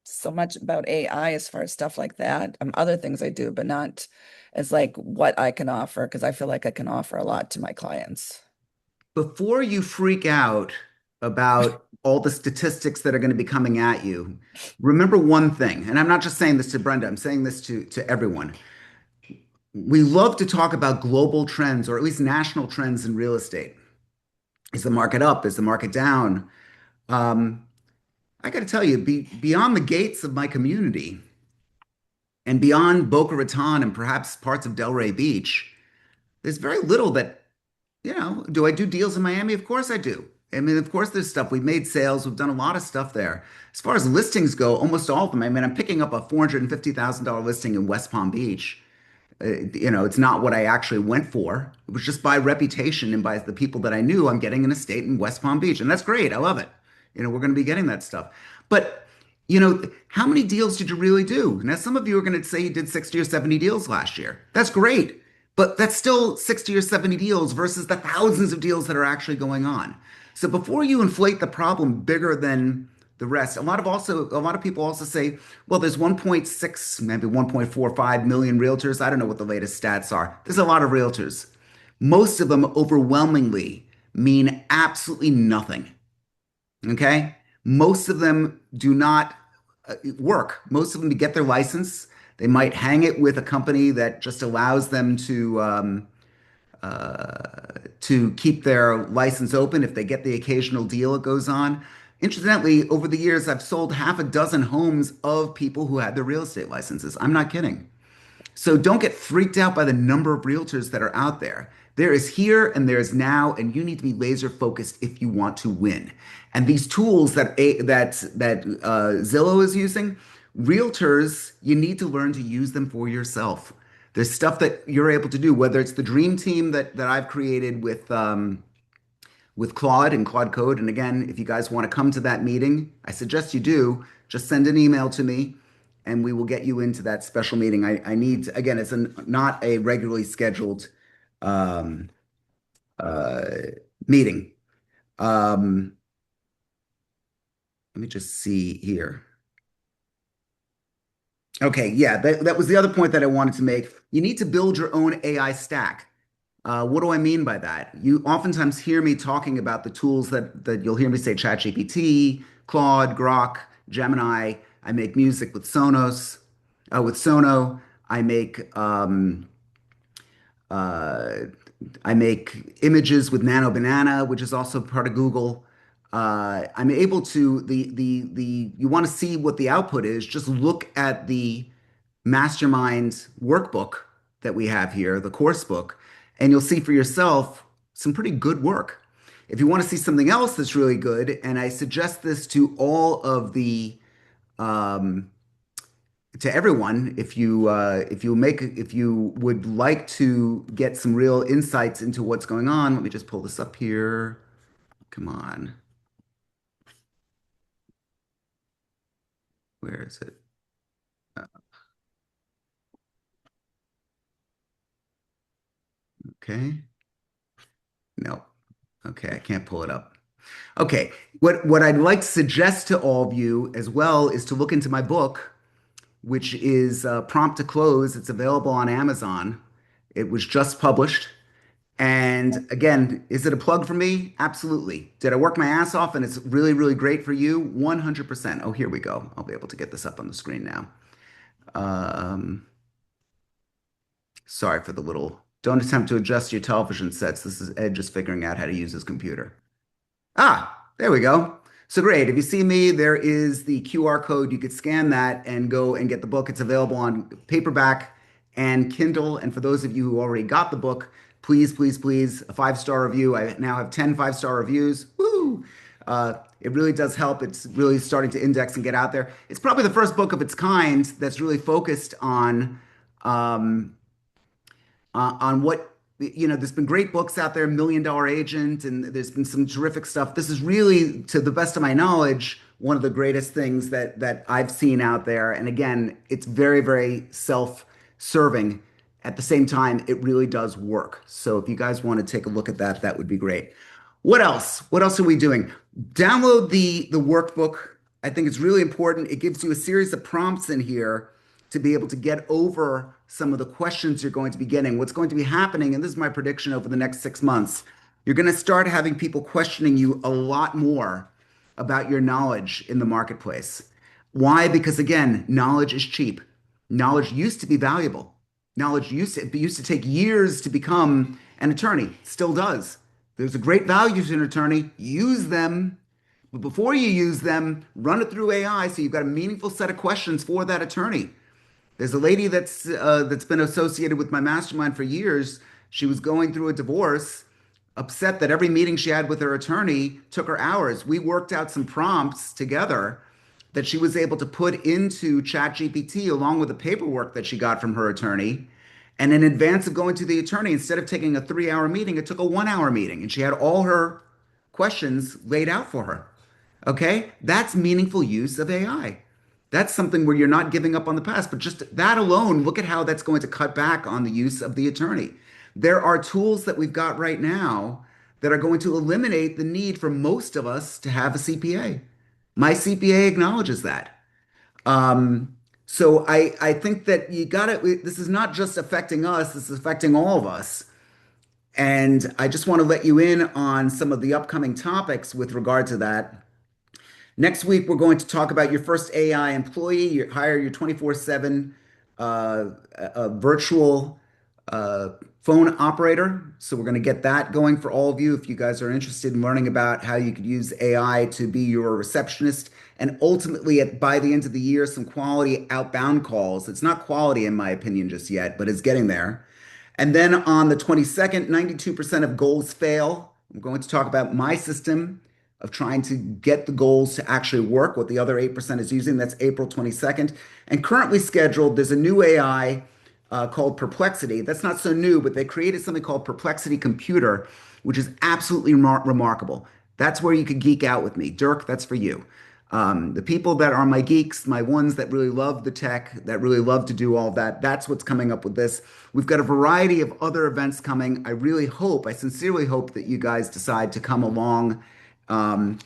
so much about AI as far as stuff like that. Other things I do, but not as like what I can offer, because I feel like I can offer a lot to my clients. Before you freak out about all the statistics that are going to be coming at you, remember one thing, and I'm not just saying this to Brenda, I'm saying this to everyone. We love to talk about global trends or at least national trends in real estate. Is the market up? Is the market down? Um, I got to tell you, beyond the gates of my community and beyond Boca Raton and perhaps parts of Delray Beach, there's very little that, do I do deals in Miami? Of course I do. I mean, of course there's stuff. We've made sales. We've done a lot of stuff there. As far as listings go, almost all of them. I mean, I'm picking up a $450,000 listing in West Palm Beach. It's not what I actually went for. It was just by reputation and by the people that I knew. I'm getting an estate in West Palm Beach, and that's great. I love it. We're going to be getting that stuff. But, how many deals did you really do? Now, some of you are going to say you did 60 or 70 deals last year. That's great. But that's still 60 or 70 deals versus the thousands of deals that are actually going on. So before you inflate the problem bigger than the rest, a lot of people also say, well, there's 1.6, maybe 1.45 million realtors. I don't know what the latest stats are. There's a lot of realtors. Most of them overwhelmingly mean absolutely nothing. Okay? Most of them do not work. Most of them to get their license, they might hang it with a company that just allows them to keep their license open. If they get the occasional deal, it goes on. Incidentally, over the years, I've sold half a dozen homes of people who had their real estate licenses. I'm not kidding. So don't get freaked out by the number of realtors that are out there. There is here and there is now, and you need to be laser focused if you want to win. And these tools that Zillow is using, realtors, you need to learn to use them for yourself. There's stuff that you're able to do, whether it's the dream team that I've created with Claude and Claude Code. And again, if you guys want to come to that meeting, I suggest you do. Just send an email to me and we will get you into that special meeting. I need, again, it's not a regularly scheduled um, uh, meeting. Um, Let me just see here. Okay, yeah, that was the other point that I wanted to make. You need to build your own AI stack. What do I mean by that? You oftentimes hear me talking about the tools that you'll hear me say ChatGPT, Claude, Grok, Gemini. I make music with Sonos. With Sono, I make uh, I make images with Nano Banana, which is also part of Google. I'm able to the you want to see what the output is, just look at the mastermind workbook that we have here, the course book, and you'll see for yourself some pretty good work. If you want to see something else that's really good, and I suggest this to all of the um, to everyone, if you would like to get some real insights into what's going on, let me just pull this up here. Come on, where is it? Okay, no, okay, I can't pull it up. Okay, what I'd like to suggest to all of you as well is to look into my book, which is Prompt to Close. It's available on Amazon. It was just published. And again, is it a plug for me? Absolutely. Did I work my ass off and it's really, really great for you? 100%. Oh, here we go. I'll be able to get this up on the screen now. Um, Sorry for the little, don't attempt to adjust your television sets. This is Ed just figuring out how to use his computer. Ah, there we go. So great. If you see me, there is the QR code. You could scan that and go and get the book. It's available on paperback and Kindle. And for those of you who already got the book, please, please, please, a 5-star review. I now have 10 5-star reviews. Woo! It really does help. It's really starting to index and get out there. It's probably the first book of its kind that's really focused um, on what there's been great books out there, Million Dollar Agent, and there's been some terrific stuff. This is really, to the best of my knowledge, one of the greatest things that I've seen out there. And again, it's very, very self-serving. At the same time, it really does work. So if you guys want to take a look at that, that would be great. What else? What else are we doing? Download the workbook. I think it's really important. It gives you a series of prompts in here to be able to get over some of the questions you're going to be getting. What's going to be happening, and this is my prediction over the next 6 months, you're going to start having people questioning you a lot more about your knowledge in the marketplace. Why? Because again, knowledge is cheap. Knowledge used to be valuable. Knowledge used to take years to become an attorney. Still does. There's a great value to an attorney. Use them. But before you use them, run it through AI so you've got a meaningful set of questions for that attorney. There's a lady that's been associated with my mastermind for years. She was going through a divorce, upset that every meeting she had with her attorney took her hours. We worked out some prompts together that she was able to put into ChatGPT along with the paperwork that she got from her attorney. And in advance of going to the attorney, instead of taking a 3-hour meeting, it took a 1-hour meeting, and she had all her questions laid out for her. Okay, that's meaningful use of AI. That's something where you're not giving up on the past, but just that alone, look at how that's going to cut back on the use of the attorney. There are tools that we've got right now that are going to eliminate the need for most of us to have a CPA. My CPA acknowledges that. So I think that you got to, this is not just affecting us, this is affecting all of us. And I just want to let you in on some of the upcoming topics with regard to that. Next week, we're going to talk about your first AI employee. You hire your 24/7 virtual phone operator. So we're going to get that going for all of you if you guys are interested in learning about how you could use AI to be your receptionist. And ultimately, by the end of the year, some quality outbound calls. It's not quality, in my opinion, just yet, but it's getting there. And then on the 22nd, 92% of goals fail. I'm going to talk about my system of trying to get the goals to actually work, what the other 8% is using. That's April 22nd. And currently scheduled, there's a new AI called Perplexity. That's not so new, but they created something called Perplexity Computer, which is absolutely remarkable. That's where you could geek out with me. Dirk, that's for you. The people that are my geeks, my ones that really love the tech, that really love to do all of that, that's what's coming up with this. We've got a variety of other events coming. I really hope, I sincerely hope that you guys decide to come along on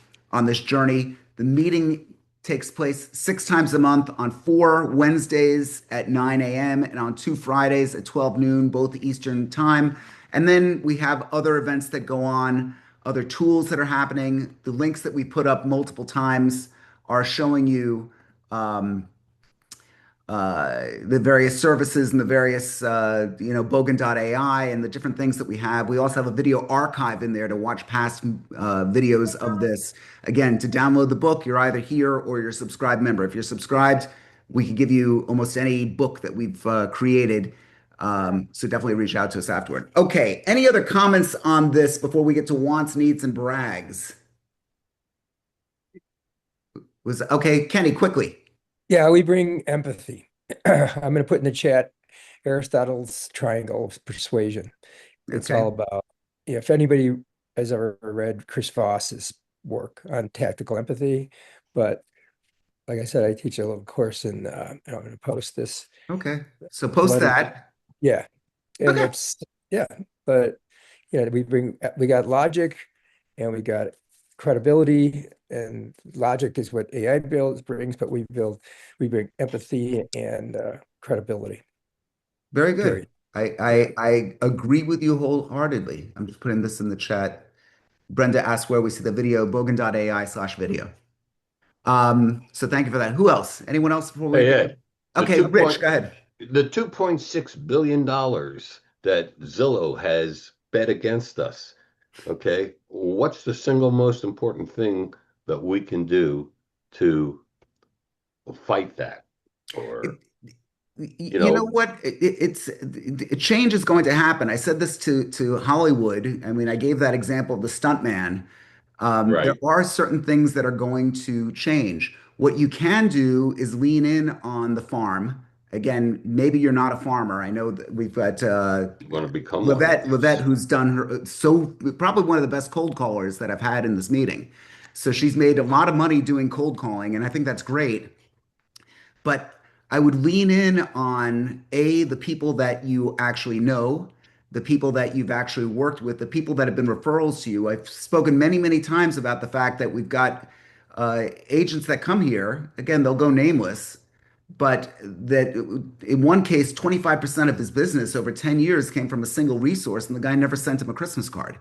this journey. The meeting takes place 6 times a month on 4 Wednesdays at 9 a.m. and on 2 Fridays at 12 noon, both Eastern time. And then we have other events that go on, other tools that are happening. The links that we put up multiple times are showing you the various services and the various, Bogan.ai and the different things that we have. We also have a video archive in there to watch past videos of this. Again, to download the book, you're either here or you're a subscribed member. If you're subscribed, we can give you almost any book that we've created. So definitely reach out to us afterward. Okay, any other comments on this before we get to wants, needs, and brags? Was okay, Kenny, quickly. Yeah, we bring empathy. I'm going to put in the chat Aristotle's triangle of persuasion. It's Okay. all about, if anybody has ever read Chris Voss's work on tactical empathy, but like I said, I teach a little course and I'm going to post this. Okay. So post One, that. yeah, and Okay. it's yeah, but yeah, we got logic and we got credibility, and logic is what AI brings, but we bring empathy and credibility. Very good. Period. I agree with you wholeheartedly. I'm just putting this in the chat. Brenda asked where we see the video, bogan.ai/video. So thank you for that. Who else? Anyone else before we Hey, go? Ed, the Okay, two Rich, point go ahead. the $2.6 billion that Zillow has bet against us. Okay, what's the single most important thing that we can do to fight that? Or, you You know know, what? Change is going to happen. I said this to Hollywood. I mean, I gave that example of the stuntman. There right, are certain things that are going to change. What you can do is lean in on the farm. Again, maybe you're not a farmer. I know that we've got you want to become one. Livette, who's done her so probably one of the best cold callers that I've had in this meeting. So she's made a lot of money doing cold calling, and I think that's great. But I would lean in on the people that you actually know, the people that you've actually worked with, the people that have been referrals to you. I've spoken many, many times about the fact that we've got agents that come here. Again, they'll go nameless, but that in one case, 25% of his business over 10 years came from a single resource, and the guy never sent him a Christmas card.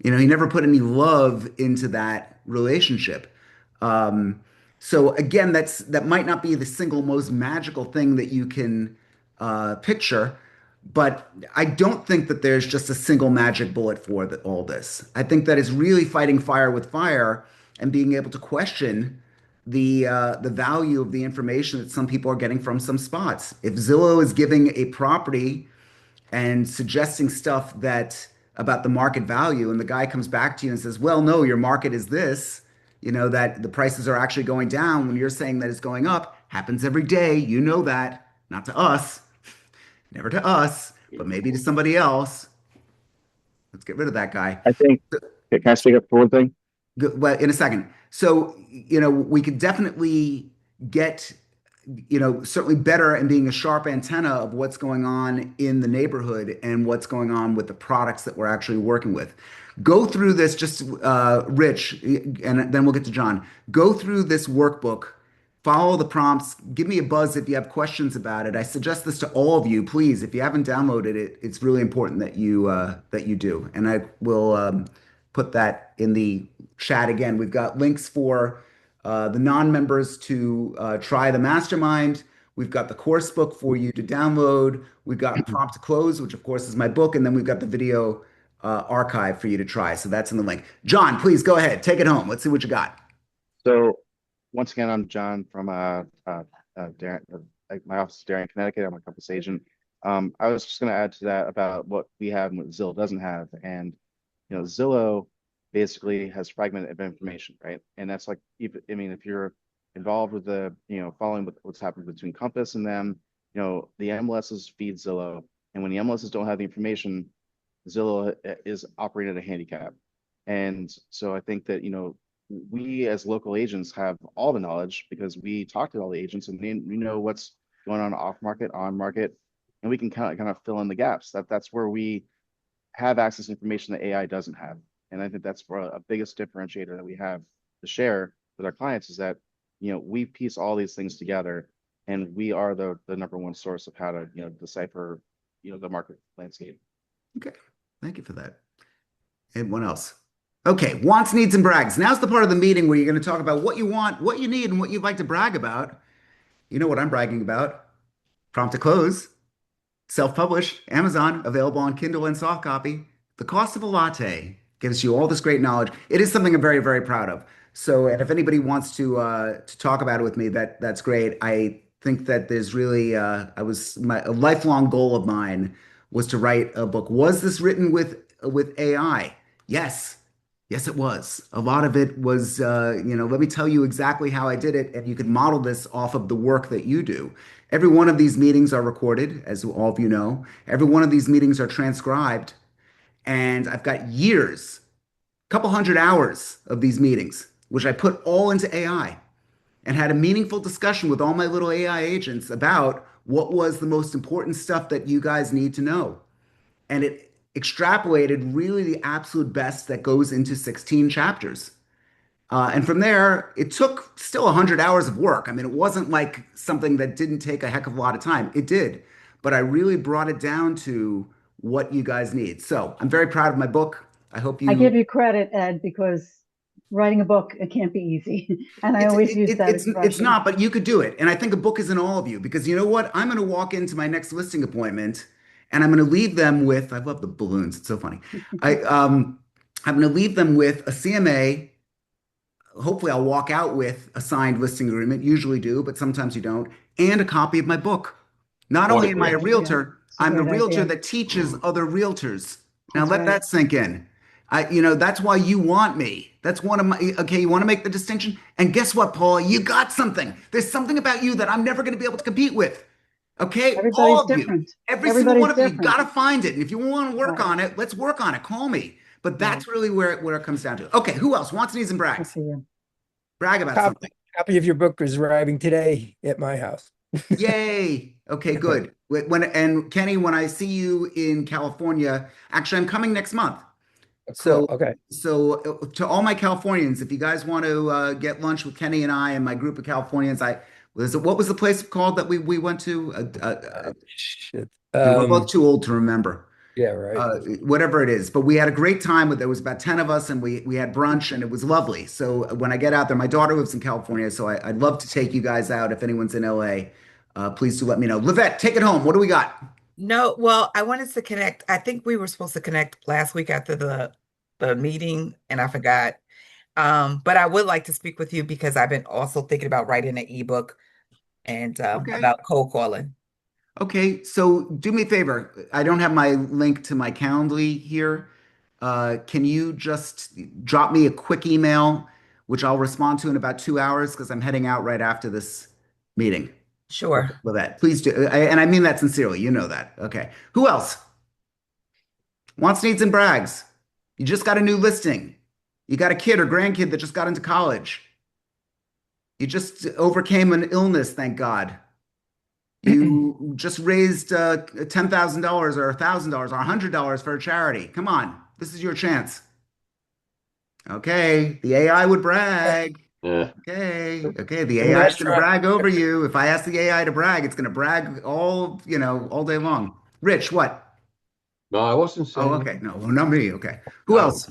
He never put any love into that relationship. Um, so again, that might not be the single most magical thing that you can picture, but I don't think that there's just a single magic bullet for all this. I think that is really fighting fire with fire and being able to question the value of the information that some people are getting from some spots. If Zillow is giving a property and suggesting stuff that about the market value, and the guy comes back to you and says, well, no, your market is this, that the prices are actually going down when you're saying that it's going up, happens every day. You know that, not to us, never to us, but maybe to somebody else. Let's get rid of that guy. I think, can I speak up for one thing? Well, in a second. So, we could definitely get, certainly better and being a sharp antenna of what's going on in the neighborhood and what's going on with the products that we're actually working with. Go through this, just Rich, and then we'll get to John. Go through this workbook, follow the prompts, give me a buzz if you have questions about it. I suggest this to all of you, please. If you haven't downloaded it, it's really important that you do. And I will put that in the chat again. We've got links for the non-members to try the mastermind. We've got the course book for you to download. We've got Prompt to Close, which of course is my book, and then we've got the video archive for you to try. So that's in the link. John, please go ahead, take it home. Let's see what you got. So once again, I'm John from Darien, my office is Darien, Connecticut. I'm a Compass agent. I was just going to add to that about what we have and what Zillow doesn't have. And Zillow basically has fragmented information, right? And that's like, if you're involved with following what's happening between Compass and them, the MLSs feed Zillow. And when the MLSs don't have the information, Zillow is operating at a handicap. And so I think that, we as local agents have all the knowledge because we talk to all the agents and we know what's going on market, on market, and we can kind of fill in the gaps. That's where we have access to information that AI doesn't have. And I think that's a biggest differentiator that we have to share with our clients is that, we piece all these things together and we are the number one source of how to, decipher, the market landscape. Okay, thank you for that. Anyone else? Okay, wants, needs, and brags. Now's the part of the meeting where you're going to talk about what you want, what you need, and what you'd like to brag about. You know what I'm bragging about? Prompt to close. Self-published, Amazon, available on Kindle and soft copy. The cost of a latte gives you all this great knowledge. It is something I'm very, very proud of. So, and if anybody wants to talk about it with me, that's great. I think that there's really a lifelong goal of mine was to write a book. Was this written with AI? Yes. Yes, it was. A lot of it was, let me tell you exactly how I did it, and you can model this off of the work that you do. Every one of these meetings are recorded, as all of you know. Every one of these meetings are transcribed, and I've got years, a couple hundred hours of these meetings, which I put all into AI and had a meaningful discussion with all my little AI agents about what was the most important stuff that you guys need to know. And it extrapolated really the absolute best that goes into 16 chapters. And from there, it took still 100 hours of work. I mean, it wasn't like something that didn't take a heck of a lot of time. It did. But I really brought it down to what you guys need. So I'm very proud of my book. I hope I you. give you credit, Ed, because writing a book, it can't be easy. And I It's always use that it's expression. not, but you could do it. And I think a book is in all of you because you know what? I'm going to walk into my next listing appointment and I'm going to leave them with. I love the balloons. It's so funny. I I'm going to leave them with a CMA. Hopefully I'll walk out with a signed listing agreement, usually do, but sometimes you don't, and a copy of my book. Not only am I a Autograph. Yeah, realtor, it's a I'm the great realtor idea. that teaches other realtors. Now That's let right. that sink in. That's why you want me. That's one of my, okay, you want to make the distinction? And guess what, Paula? You got something. There's something about you that I'm never going to be able to compete with. Okay? All Everybody's of you, different. every single one Everybody's of you, different. got to find it. And if you want to work Right, on it, let's work on it. Call me. But right. that's really where it comes down to. Okay, who else wants, needs, and Good brags? for you. Brag about something. Copy of your book is arriving today at my house. Yay. Okay, good. And Kenny, when I see you in California, actually I'm coming next month. Cool. So Okay. to all my Californians, if you guys want to get lunch with Kenny and I and my group of Californians, what was the place called that we went to? Shit. And we're both too old to remember. Yeah, right. Whatever it is. But we had a great time. There was about 10 of us and we had brunch and it was lovely. So when I get out there, my daughter lives in California, so I'd love to take you guys out. If anyone's in LA, please do let me know. Livette, take it home. What do we got? No, well, I wanted to connect. I think we were supposed to connect last week after the meeting, and I forgot. But I would like to speak with you because I've been also thinking about writing an ebook and Okay. about cold calling. Okay. So do me a favor. I don't have my link to my Calendly here. Can you just drop me a quick email, which I'll respond to in about 2 hours because I'm heading out right after this meeting. Sure. With that, please do. And I mean that sincerely. You know that. Okay. Who else wants, needs, and brags? You just got a new listing. You got a kid or grandkid that just got into college. You just overcame an illness, thank God. You just raised $10,000 or $1,000 or $100 for a charity. Come on, this is your chance. Okay, the AI would brag. Yeah. Okay, the We're AI not is going to trying. brag over you. If I ask the AI to brag, it's going to brag all day long. Rich, what? No, I wasn't Oh, saying okay. No, well, not me. Okay. Who no. else?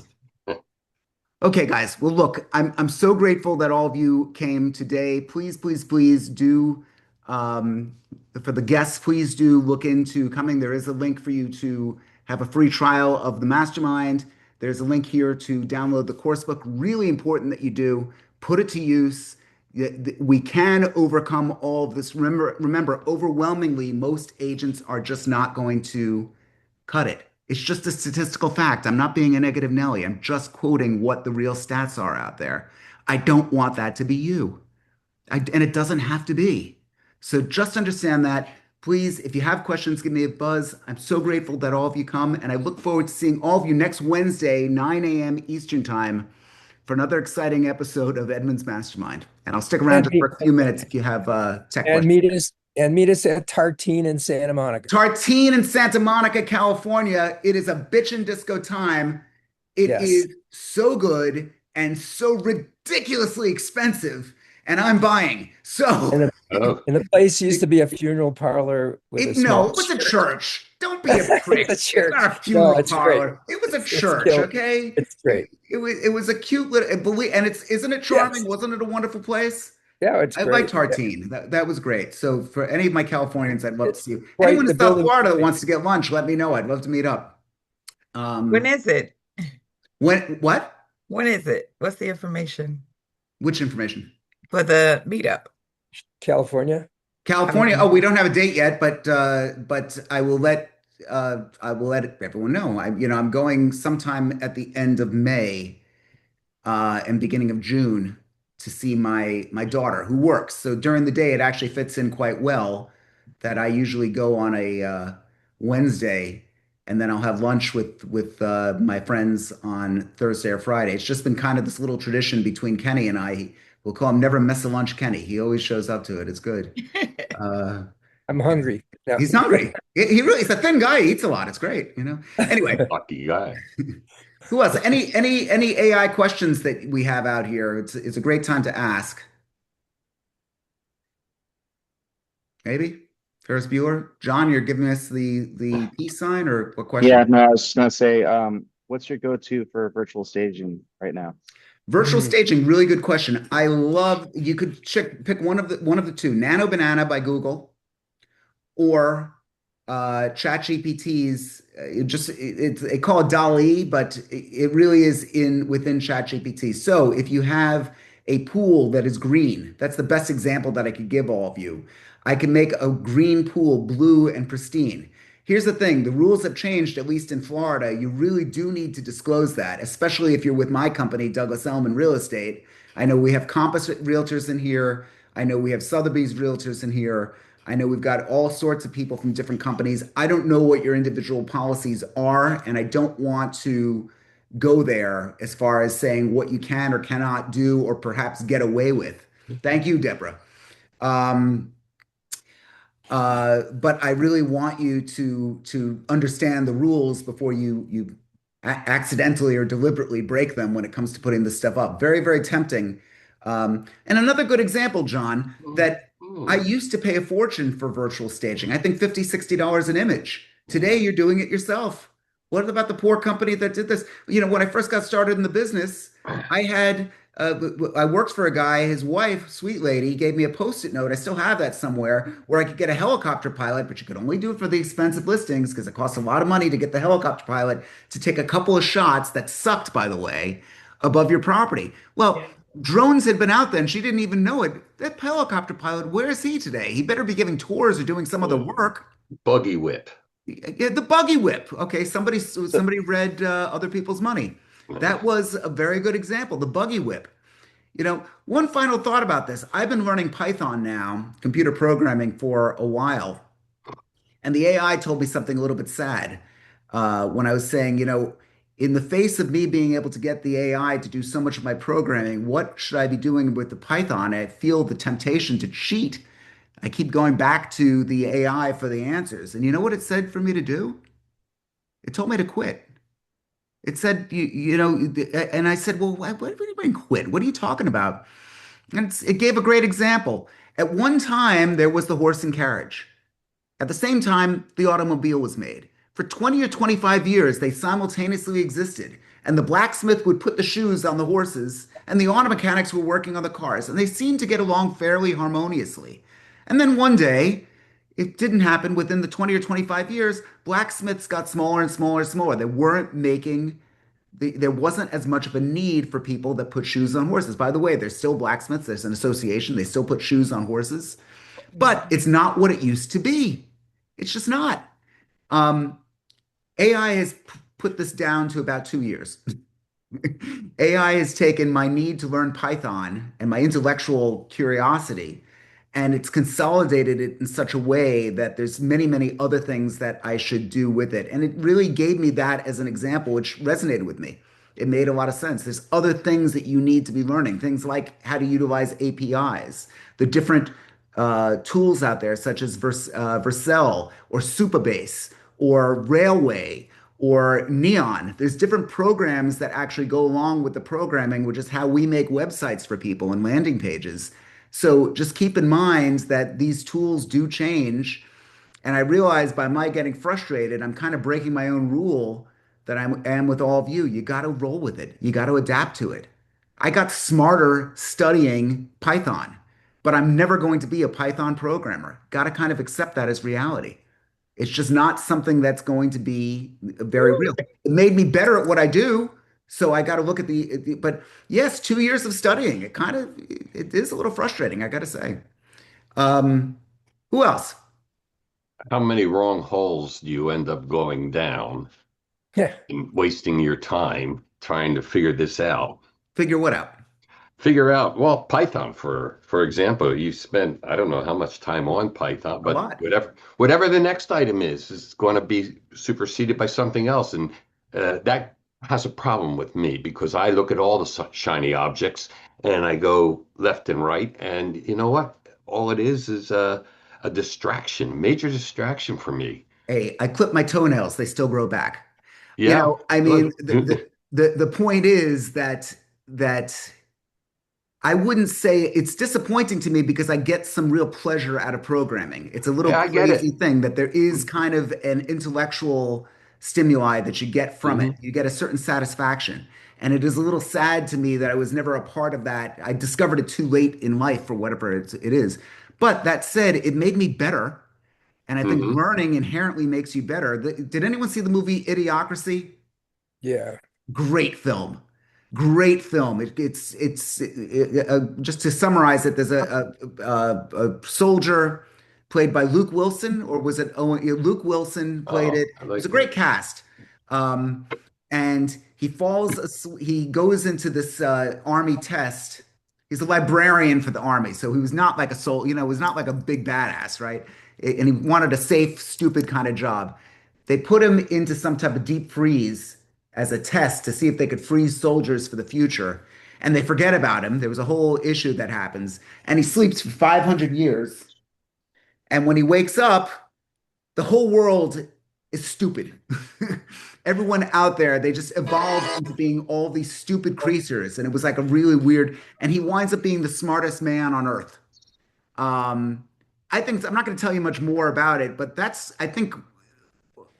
Okay, guys. Well, look, I'm so grateful that all of you came today. Please, please, please do um, for the guests, please do look into coming. There is a link for you to have a free trial of the mastermind. There's a link here to download the course book. Really important that you do. Put it to use. We can overcome all of this. Remember, overwhelmingly, most agents are just not going to cut it. It's just a statistical fact. I'm not being a negative Nelly. I'm just quoting what the real stats are out there. I don't want that to be you. And it doesn't have to be. So just understand that. Please, if you have questions, give me a buzz. I'm so grateful that all of you come, and I look forward to seeing all of you next Wednesday, 9 a.m. Eastern Time, for another exciting episode of Edmund's Mastermind. And I'll stick around And just for meet, a few minutes if you have tech and questions. meet us at Tartine in Santa Monica. Tartine in Santa Monica, California. It is a bitchin' disco time. It Yes. is so good and so ridiculously expensive, and I'm buying. So And the Oh, and the place used to be a funeral parlor with a no, small it was a church. church. Don't be a prick. It's a It's church. not a No, funeral it's great. parlor. It was a It's church, killer. okay? It's great. It was a cute little believe, and it's isn't it charming? Yes. Wasn't it a wonderful place? Yeah, it's I liked great. Yeah, Hartine. That was great. So for any of my Californians, I'd love to it's see you. Anyone quite in the South building Florida that company. wants to get lunch, let me know. I'd love to meet up. When Um, is it? what? When is it? What's the information Which information? for the meetup? California. California. Oh, we don't have a date yet, but I will let everyone know. I'm going sometime at the end of May and beginning of June to see my daughter who works. So during the day, it actually fits in quite well that I usually go on a Wednesday, and then I'll have lunch with my friends on Thursday or Friday. It's just been kind of this little tradition between Kenny and I. We'll call him Never Miss a Lunch Kenny. He always shows up to it. It's good. Uh, I'm hungry. No. he's hungry. He's a thin guy. He eats a lot. It's great. Anyway, Lucky guy. who else? Any AI questions that we have out here? It's a great time to ask. Maybe Ferris Bueller, John, you're giving us the peace sign or what Yeah, question? no, I was just gonna say, what's your go-to for virtual staging right now? Virtual Mm. staging, really good question. I love you could pick one of the two, Nano Banana by Google or ChatGPT's they call it DALL-E, but it really is in within ChatGPT. So if you have a pool that is green, that's the best example that I could give all of you. I can make a green pool blue and pristine. Here's the thing, the rules have changed, at least in Florida. You really do need to disclose that, especially if you're with my company, Douglas Elliman Real Estate. I know we have Compass Realtors in here. I know we have Sotheby's Realtors in here. I know we've got all sorts of people from different companies. I don't know what your individual policies are, and I don't want to go there as far as saying what you can or cannot do or perhaps get away with. Thank you, Deborah. Um, but I really want you to understand the rules before you accidentally or deliberately break them when it comes to putting this stuff up. Very, very tempting. And another good example, John, that I Mm. used to pay a fortune for virtual staging. I think $50, $60 an image. Today, you're doing it yourself. What about the poor company that did this? When I first got started in the business, I had I worked for a guy, his wife, sweet lady, gave me a post-it note. I still have that somewhere where I could get a helicopter pilot, but you could only do it for the expensive listings because it costs a lot of money to get the helicopter pilot to take a couple of shots that sucked, by the way, above your property. Well, drones had been out then. She didn't even know it. That helicopter pilot, where is he today? He better be giving tours or doing some other Mm. work. Buggy whip. Yeah, the buggy whip. Okay, somebody read Other People's Money. That was a very good example. The buggy whip. One final thought about this. I've been learning Python now, computer programming, for a while, and the AI told me something a little bit sad when I was saying, in the face of me being able to get the AI to do so much of my programming, what should I be doing with the Python? I feel the temptation to cheat. I keep going back to the AI for the answers. And you know what it said for me to do? It told me to quit. It said, and I said, well, what do you mean quit? What are you talking about? And it gave a great example. At one time, there was the horse and carriage. At the same time, the automobile was made. For 20 or 25 years, they simultaneously existed. And the blacksmith would put the shoes on the horses, and the auto mechanics were working on the cars. And they seemed to get along fairly harmoniously. And then one day, it didn't happen within the 20 or 25 years. Blacksmiths got smaller and smaller and smaller. They weren't making there wasn't as much of a need for people that put shoes on horses. By the way, there's still blacksmiths, there's an association, they still put shoes on horses, but it's not what it used to be. It's just not. Um, AI has put this down to about 2 years. AI has taken my need to learn Python and my intellectual curiosity, and it's consolidated it in such a way that there's many, many other things that I should do with it. And it really gave me that as an example, which resonated with me. It made a lot of sense. There's other things that you need to be learning, things like how to utilize APIs, the different tools out there, such as Vercel or Supabase or Railway or Neon. There's different programs that actually go along with the programming, which is how we make websites for people and landing pages. So just keep in mind that these tools do change. And I realize by my getting frustrated, I'm kind of breaking my own rule that I am with all of you. You got to roll with it. You got to adapt to it. I got smarter studying Python. but I'm never going to be a Python programmer. Got to kind of accept that as reality. It's just not something that's going to be very real. It made me better at what I do. So I got to look at but yes, 2 years of studying. It is a little frustrating, I got to say. Um, who else? How many wrong holes do you end up going down Yeah. and wasting your time trying to figure this out? Figure what out? Figure out, well, Python, for example, you spent, I don't know how much time on Python, A but lot. whatever the next item is going to be superseded by something else. And that has a problem with me because I look at all the shiny objects and I go left and right. And you know what? All it is a distraction, major distraction for me. Hey, I clip my toenails, they still grow back. Yeah, I mean, good. the point is that I wouldn't say it's disappointing to me because I get some real pleasure out of programming. It's a little Yeah, I get crazy it. thing that there is kind of an intellectual stimuli that you get from it. Hmm. You get a certain satisfaction. And it is a little sad to me that I was never a part of that. I discovered it too late in life for whatever it is. But that said, it made me better. And I think Hmm. learning inherently makes you better. Did anyone see the movie Idiocracy? Yeah. Great film. Great film. Just to summarize it, there's a soldier played by Luke Wilson, or was it Owen? Luke Wilson played Oh, it. I It was a like great Luke. cast. And he goes into this army test. He's a librarian for the army, so he was not like a was not like a big badass, right? And he wanted a safe, stupid kind of job. They put him into some type of deep freeze as a test to see if they could freeze soldiers for the future. And they forget about him. There was a whole issue that happens. And he sleeps for 500 years. And when he wakes up, the whole world is stupid. Everyone out there, they just evolved into being all these stupid creatures. And it was like a really weird, and he winds up being the smartest man on earth. Um, I think I'm not going to tell you much more about it, but I think,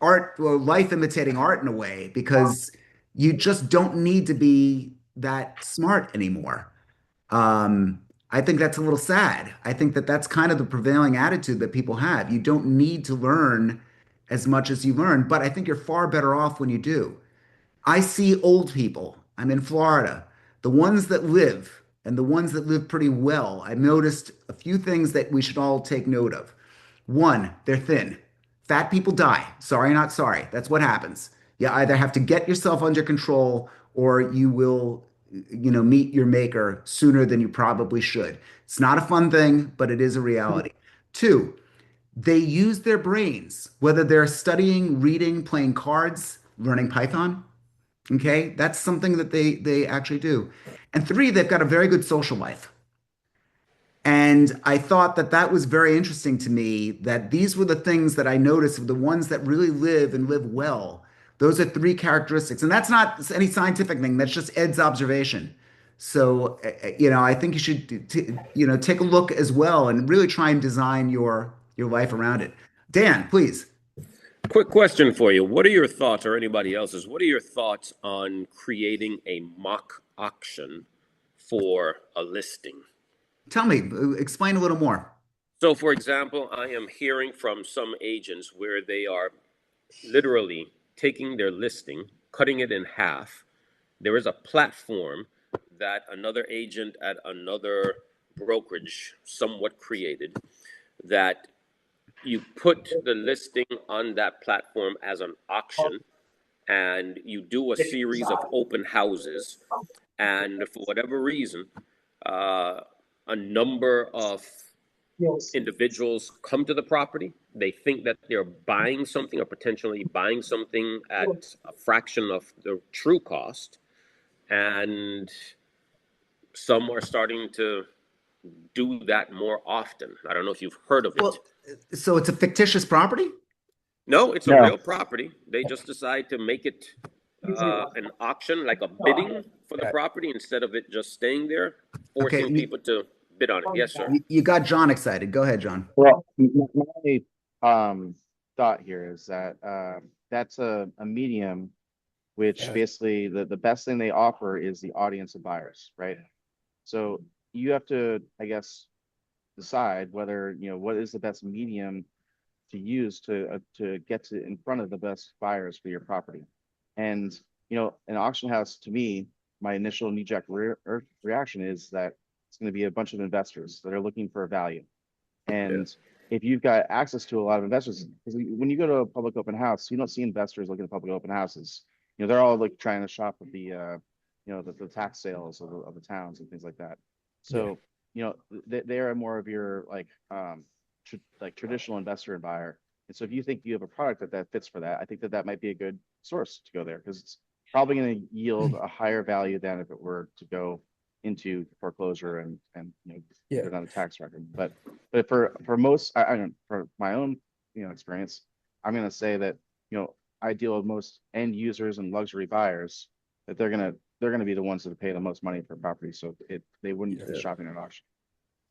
art, well, life imitating art in a way, because you just don't need to be that smart anymore. Um, I think that's a little sad. I think that that's kind of the prevailing attitude that people have. You don't need to learn as much as you learn, but I think you're far better off when you do. I see old people. I'm in Florida. The ones that live and the ones that live pretty well, I've noticed a few things that we should all take note of. One, they're thin. Fat people die. Sorry, not sorry. That's what happens. You either have to get yourself under control or you will, meet your maker sooner than you probably should. It's not a fun thing, but it is a reality. Two, they use their brains, whether they're studying, reading, playing cards, learning Python. Okay, that's something that they actually do. And three, they've got a very good social life. And I thought that that was very interesting to me, that these were the things that I noticed of the ones that really live and live well. Those are three characteristics. And that's not any scientific thing, that's just Ed's observation. So, I think you should, take a look as well and really try and design your life around it. Dan, please Quick question for you. What are your thoughts, or anybody else's, what are your thoughts on creating a mock auction for a listing? tell me, explain a little more. So, for example, I am hearing from some agents where they are literally taking their listing, cutting it in half. There is a platform that another agent at another brokerage somewhat created, that you put the listing on that platform as an auction, and you do a series of open houses, and for whatever reason, uh, a number of individuals come to the property. They think that they're buying something or potentially buying something at a fraction of the true cost, and some are starting to do that more often. I don't know if you've heard of it. Well, so it's a fictitious property? No, it's a No. real property. They just decide to make it an auction, like a bidding for the Yeah. property, instead of it just staying there, Okay, forcing people to bid on it. Yes, sir. you got John excited. Go ahead, John. Well, my thought here is that that's a medium which Yeah. basically the best thing they offer is the audience of buyers, right? So you have to, I guess, decide whether, what is the best medium to use to get to in front of the best buyers for your property. And an auction house, to me, my initial knee-jerk reaction is that it's going to be a bunch of investors that are looking for a value. And if you've got access to a lot of investors, because when you go to a public open house, you don't see investors looking at public open houses. They're all like trying to shop at the tax sales of the towns and things like that. So, they are more of your like traditional investor and buyer. And so if you think you have a product that fits for that, I think that might be a good source to go there, because it's probably going to yield a higher value than if it were to go into foreclosure and Yeah. put on a tax record. But for most, I don't, for my own experience, I'm going to say that I deal with most end users and luxury buyers, that they're gonna be the ones that pay the most money for property. So they wouldn't be shopping at auction.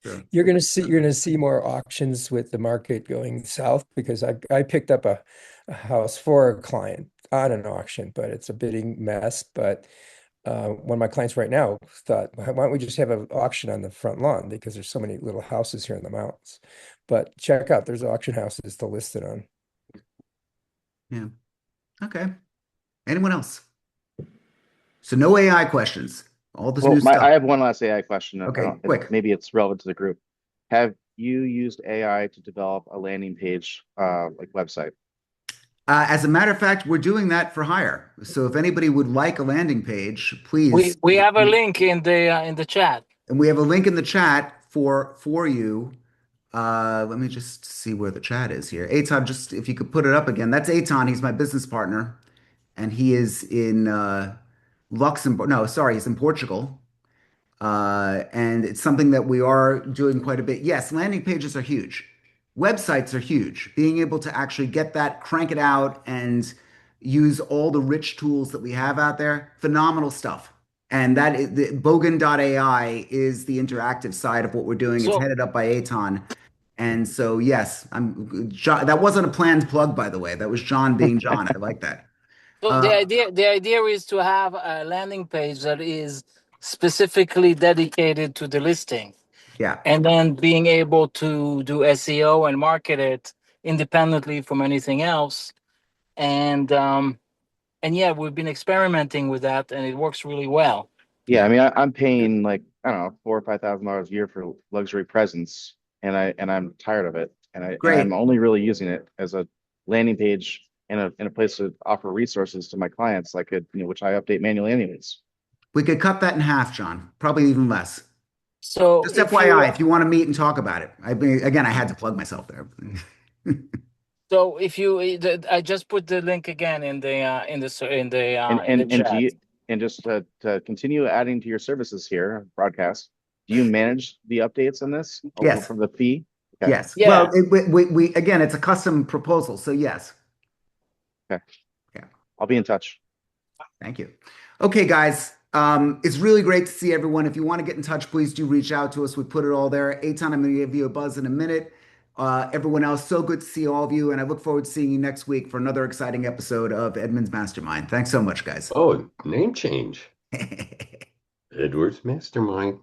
Sure. You're gonna see more auctions with the market going south, because I picked up a house for a client on an auction, but it's a bidding mess. But one of my clients right now thought, why don't we just have an auction on the front lawn, because there's so many little houses here in the mountains. But check out, there's auction houses to list it on. Yeah. Okay. Anyone else? So no AI questions. All this Well, new stuff. I have one last AI question. Okay, quick. Maybe it's relevant to the group. Have you used AI to develop a landing page like website? As a matter of fact, we're doing that for hire. So if anybody would like a landing page, please. We have a link in the chat. And we have a link in the chat for you. Let me just see where the chat is here. Eitan, just if you could put it up again. That's Eitan. He's my business partner, and he is in Luxembourg. No, sorry, he's in Portugal. And it's something that we are doing quite a bit. Yes, landing pages are huge. Websites are huge. Being able to actually get that, crank it out, and use all the rich tools that we have out there, phenomenal stuff. And that is the Bogen.ai is the interactive side of what we're doing. It's So headed up by Aton. And so, yes, John, that wasn't a planned plug, by the way. That was John being John. I like that. So the idea is to have a landing page that is specifically dedicated to the listing, Yeah. and then being able to do SEO and market it independently from anything else. And yeah, we've been experimenting with that, and it works really well. Yeah, I mean, I'm paying like, I don't know, $4,000 or $5,000 a year for luxury presence, and I'm tired of it, and Great. I'm only really using it as a landing page and in a place to offer resources to my clients, like which I update manually anyways. We could cut that in half, John. Probably even less. So Just if FYI, you if you want to meet and talk about it. I mean, again, I had to plug myself there. so if you I just put the link again in the And do chat. you, and just to continue adding to your services here, broadcast, do you manage the updates on this Yes. from the fee? Okay. Yes. Yeah. Well, we again, it's a custom proposal, so yes. Okay. Yeah. I'll be in touch. Thank you. Okay, guys. It's really great to see everyone. If you want to get in touch, please do reach out to us. We put it all there. Eitan, I'm going to give you a buzz in a minute. Everyone else, so good to see all of you, and I look forward to seeing you next week for another exciting episode of Edmund's Mastermind. Thanks so much, guys. Oh, name change. Edward's Mastermind.